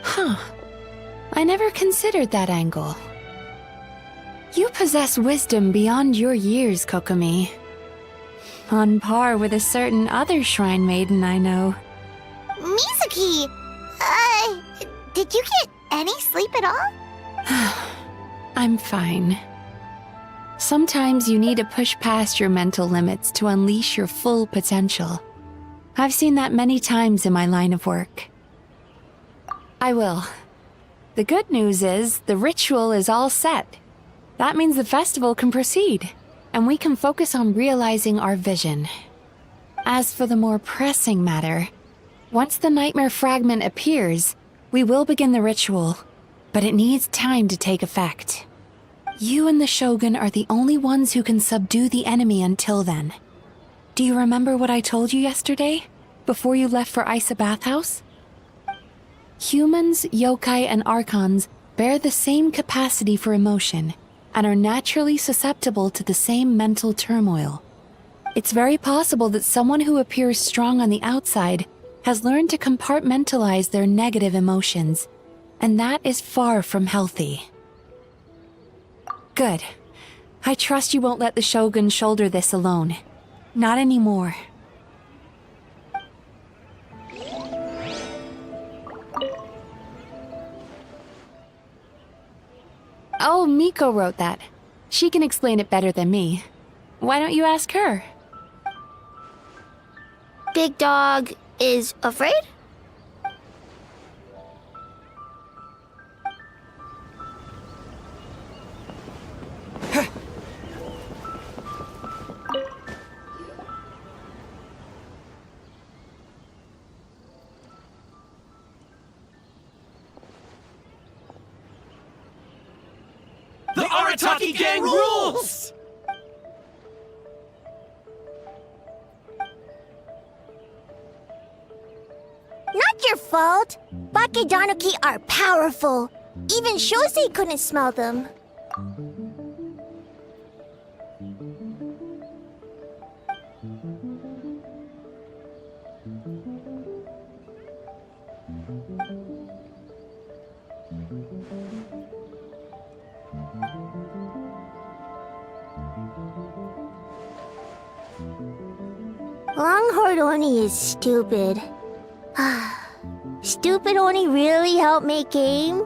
Huh. I never considered that angle. You possess wisdom beyond your years, Kokomi. On par with a certain other shrine maiden I know. Mizuki! Did you get any sleep at all? I'm fine. Sometimes you need to push past your mental limits to unleash your full potential. I've seen that many times in my line of work. I will. The good news is, the ritual is all set. That means the festival can proceed, and we can focus on realizing our vision. As for the more pressing matter, once the nightmare fragment appears, we will begin the ritual, but it needs time to take effect. You and the Shogun are the only ones who can subdue the enemy until then. Do you remember what I told you yesterday, before you left for Isa Bathhouse? Humans, yokai, and archons bear the same capacity for emotion, and are naturally susceptible to the same mental turmoil. It's very possible that someone who appears strong on the outside has learned to compartmentalize their negative emotions, and that is far from healthy. Good. I trust you won't let the Shogun shoulder this alone. Not anymore. Oh, Miko wrote that. She can explain it better than me. Why don't you ask her? Big Dog is afraid? The Arataki gang rules! Not your fault. Bakedanuki are powerful. Even Shosei couldn't smell them. Longhorn Oni is stupid. Stupid Oni really helped make game?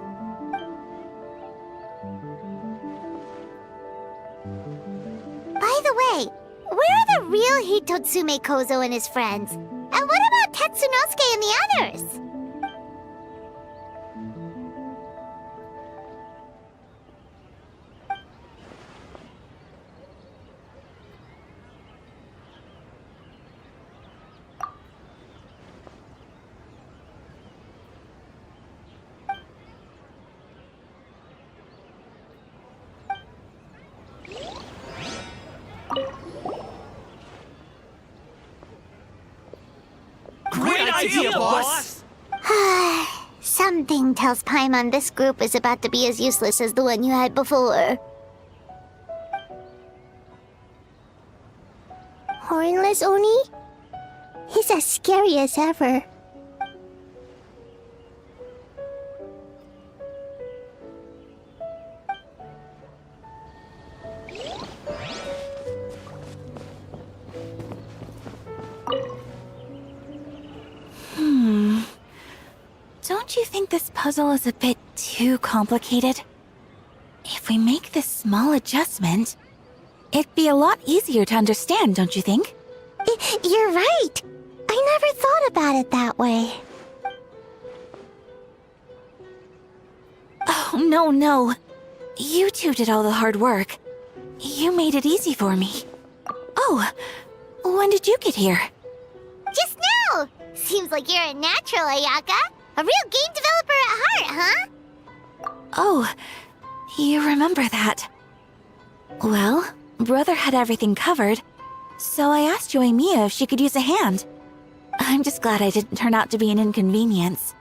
By the way, where are the real Hitotsume Kozo and his friends? And what about Tetsunosuke and the others? Great idea, boss! Something tells Paimon this group is about to be as useless as the one you had before. Hornless Oni? He's as scary as ever. Don't you think this puzzle is a bit too complicated? If we make this small adjustment, it'd be a lot easier to understand, don't you think? You're right. I never thought about it that way. Oh, no. You two did all the hard work. You made it easy for me. Oh, when did you get here? Just now! Seems like you're a natural, Ayaka. A real game developer at heart, huh? Oh, you remember that. Well, Brother had everything covered, so I asked Yoimiya if she could use a hand. I'm just glad I didn't turn out to be an inconvenience.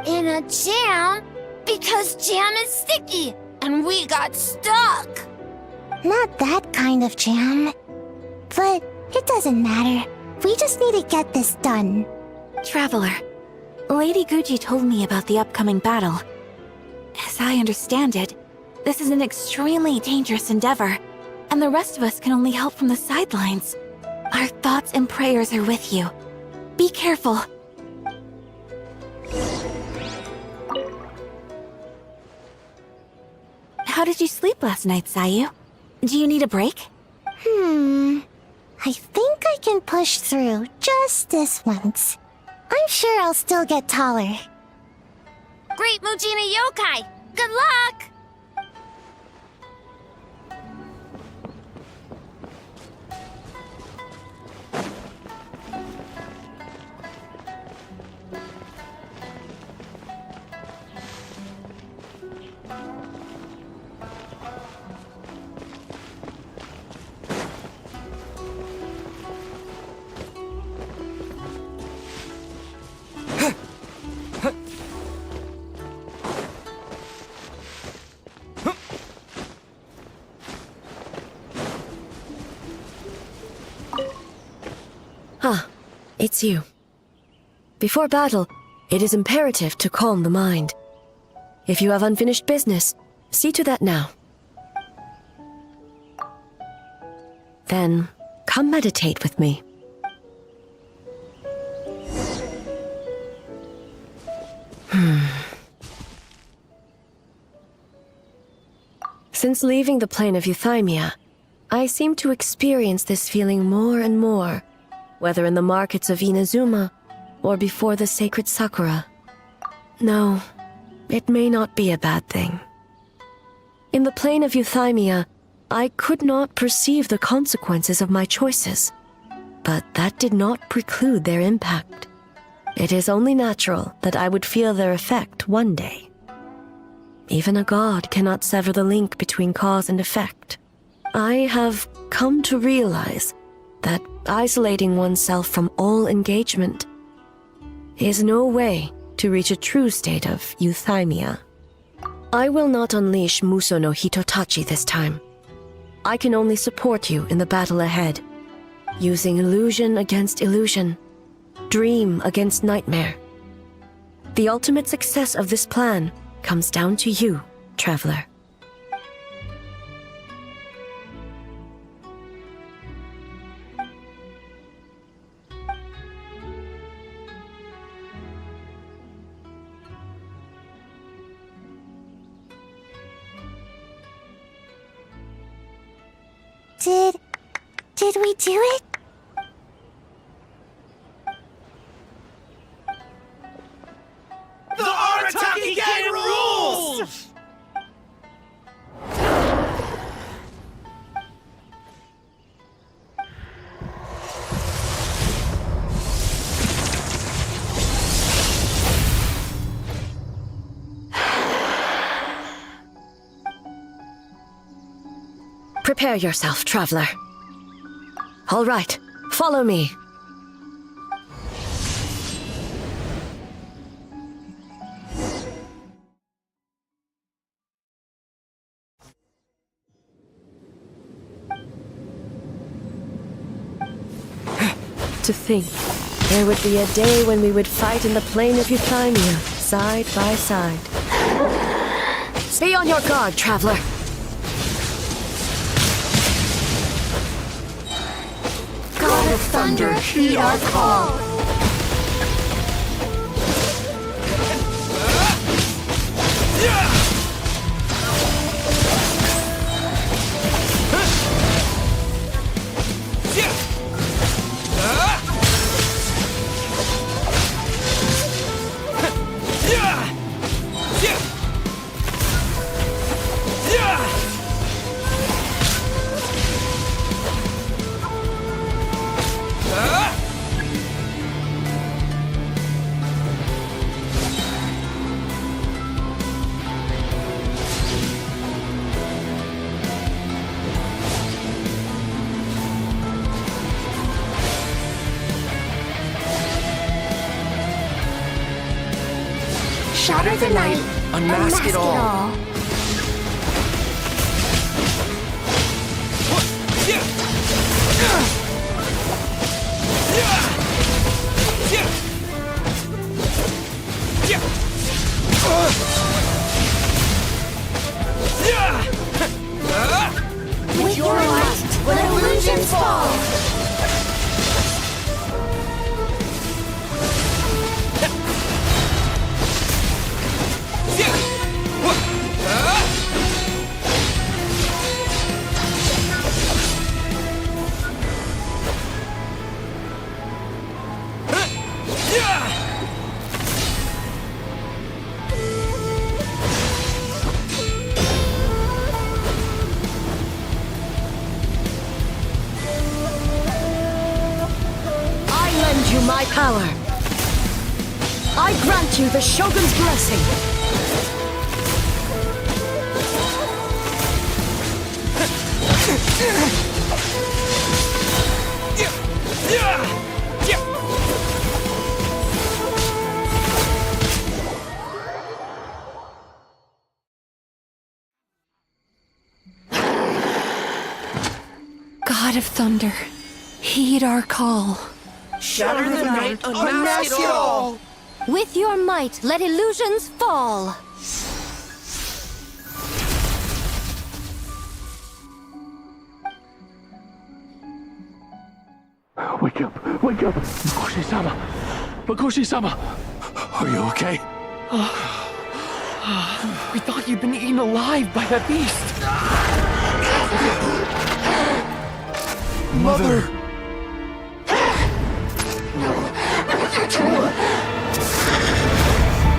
In a jam? Because jam is sticky, and we got stuck. Not that kind of jam. But it doesn't matter. We just need to get this done. Traveler, Lady Guji told me about the upcoming battle. As I understand it, this is an extremely dangerous endeavor, and the rest of us can only help from the sidelines. Our thoughts and prayers are with you. Be careful. How did you sleep last night, Sayu? Do you need a break? I think I can push through just this once. I'm sure I'll still get taller. Great Mujina Yokai! Good luck! Ah, it's you. Before battle, it is imperative to calm the mind. If you have unfinished business, see to that now. Then, come meditate with me. Since leaving the plane of Euthymia, I seem to experience this feeling more and more, whether in the markets of Inazuma or before the sacred Sakura. No, it may not be a bad thing. In the plane of Euthymia, I could not perceive the consequences of my choices, but that did not preclude their impact. It is only natural that I would feel their effect one day. Even a god cannot sever the link between cause and effect. I have come to realize that isolating oneself from all engagement is no way to reach a true state of euthymia. I will not unleash Muso no Hitotachi this time. I can only support you in the battle ahead, using illusion against illusion, dream against nightmare. The ultimate success of this plan comes down to you, traveler. Did we do it? The Arataki Gang rules! Prepare yourself, traveler. All right, follow me. To think, there would be a day when we would fight in the plain of Euthymia, side by side. Be on your guard, traveler. God of Thunder, heed our call! Shatter the night, unmask it all. With your light, let illusions fall. My power. I grant you the Shogun's blessing. God of Thunder, heed our call. Shatter the night, unmask it all! With your might, let illusions fall! Wake up! Wake up! Makoshi-sama! Makoshi-sama! Are you okay? We thought you'd been eaten alive by that beast! Mother!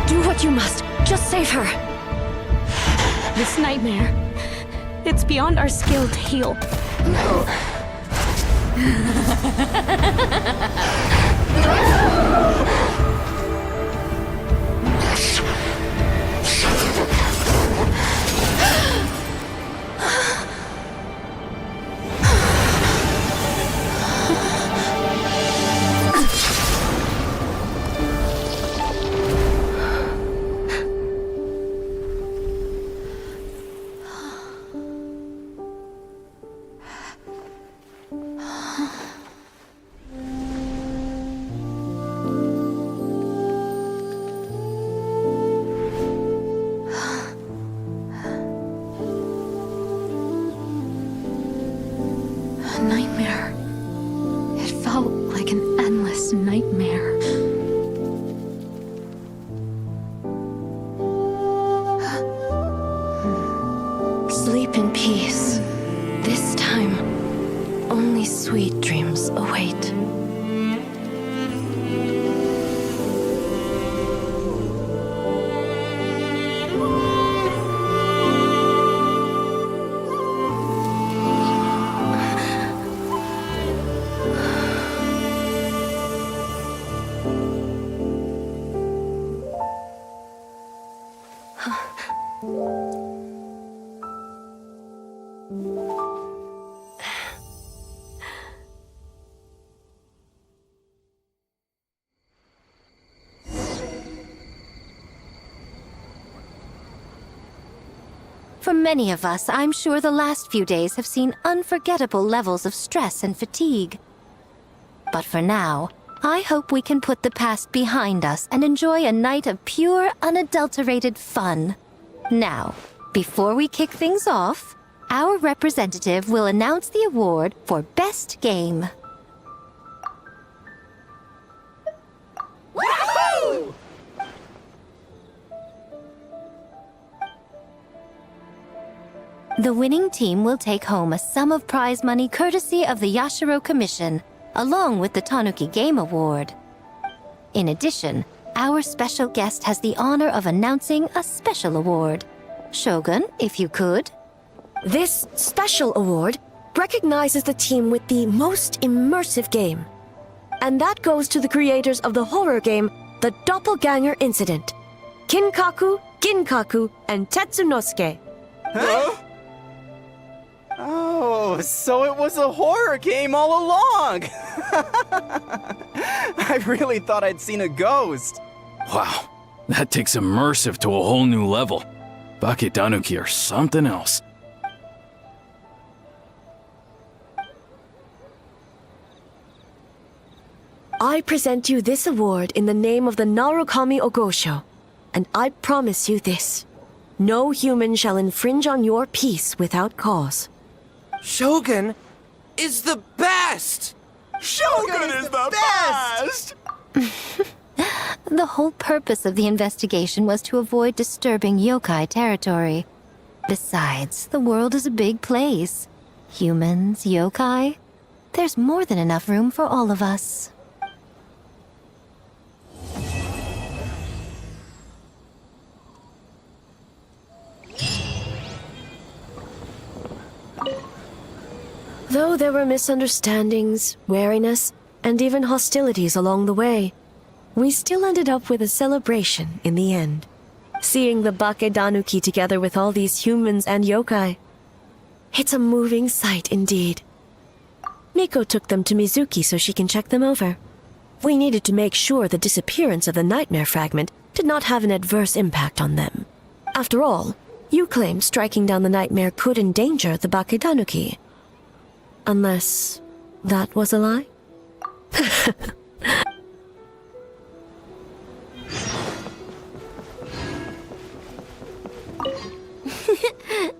Do what you must. Just save her. This nightmare, it's beyond our skill to heal. A nightmare. It felt like an endless nightmare. Sleep in peace. This time, only sweet dreams await. For many of us, I'm sure the last few days have seen unforgettable levels of stress and fatigue. But for now, I hope we can put the past behind us and enjoy a night of pure, unadulterated fun. Now, before we kick things off, our representative will announce the award for Best Game. Woohoo! The winning team will take home a sum of prize money courtesy of the Yashiro Commission, along with the Tanuki Game Award. In addition, our special guest has the honor of announcing a special award. Shogun, if you could. This special award recognizes the team with the most immersive game. And that goes to the creators of the horror game, The Doppelganger Incident. Kinkaku, Ginkaku, and Tetsunosuke. Huh? Oh, so it was a horror game all along! I really thought I'd seen a ghost. Wow, That takes immersive to a whole new level. Baketanuki are something else. I present you this award in the name of the Narukami Ogosho, and I promise you this. No human shall infringe on your peace without cause. Shogun is the best! Shogun is the best! The whole purpose of the investigation was to avoid disturbing yokai territory. Besides, the world is a big place. Humans, yokai, there's more than enough room for all of us. Though there were misunderstandings, wariness, and even hostilities along the way, we still ended up with a celebration in the end. Seeing the Baketanuki together with all these humans and yokai. It's a moving sight indeed. Miko took them to Mizuki so she can check them over. We needed to make sure the disappearance of the nightmare fragment did not have an adverse impact on them. After all, you claimed striking down the nightmare could endanger the Baketanuki. Unless that was a lie?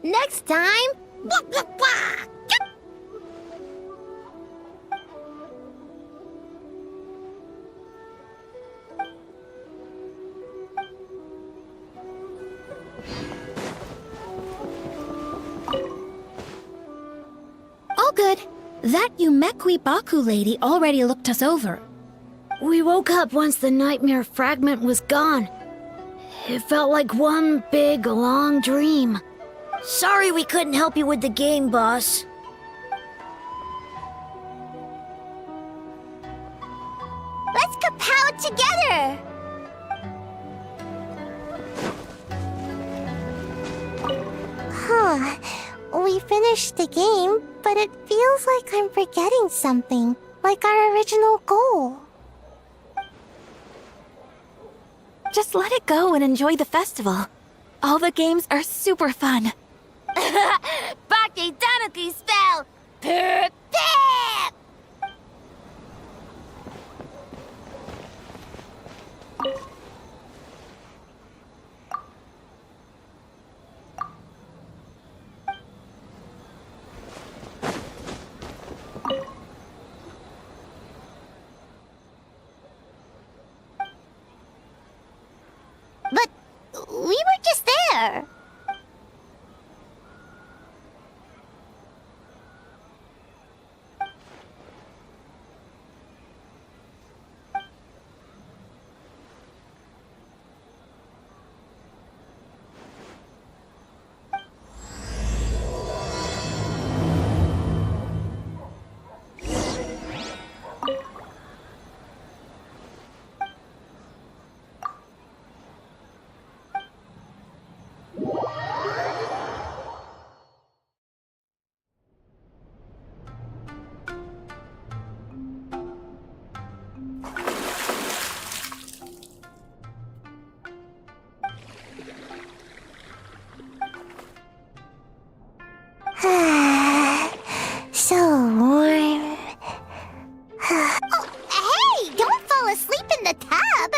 Next time... All good. That Yumekwi Baku lady already looked us over. We woke up once the nightmare fragment was gone. It felt like one big, long dream. Sorry we couldn't help you with the game, boss. Let's kapow together! Huh. We finished the game, but it feels like I'm forgetting something. Like our original goal. Just let it go and enjoy the festival. All the games are super fun. Baketanuki spell! Pip pip! But we were just there. So warm. Oh, hey! Don't fall asleep in the tub!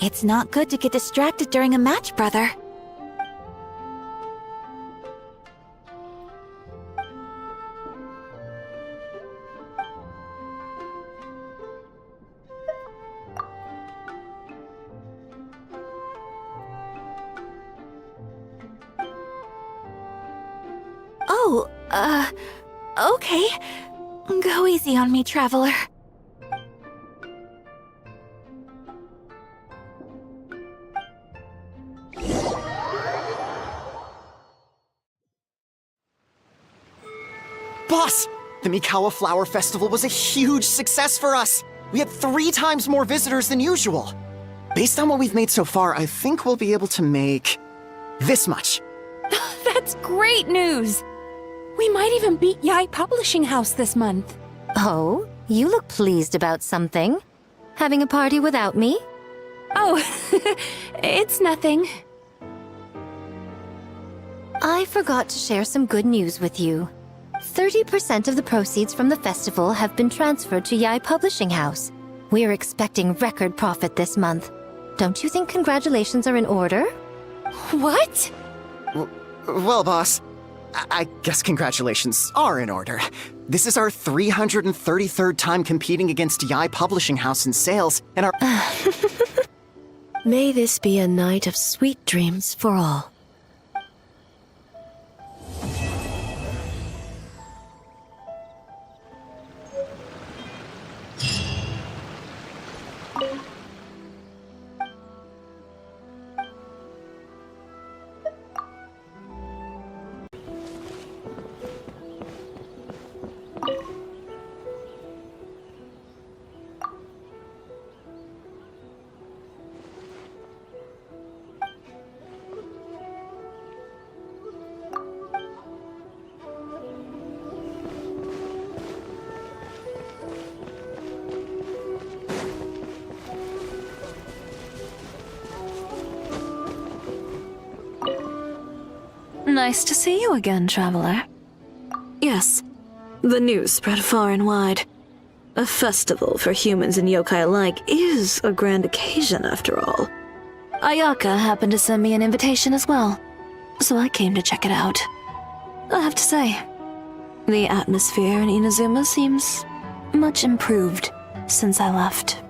It's not good to get distracted during a match, brother. Oh, okay. Go easy on me, traveler. Boss! The Mikawa Flower Festival was a huge success for us! We had 3 times more visitors than usual. Based on what we've made so far, I think we'll be able to make this much. That's great news! We might even beat Yai Publishing House this month. Oh, you look pleased about something. Having a party without me? Oh, it's nothing. I forgot to share some good news with you. 30% of the proceeds from the festival have been transferred to Yai Publishing House. We're expecting record profit this month. Don't you think congratulations are in order? What? Well, boss, I guess congratulations are in order. This is our 333rd time competing against Yai Publishing House in sales, and our... May this be a night of sweet dreams for all. Nice to see you again, traveler. Yes, the news spread far and wide. A festival for humans and yokai alike is a grand occasion after all. Ayaka happened to send me an invitation as well, so I came to check it out. I have to say, the atmosphere in Inazuma seems much improved since I left.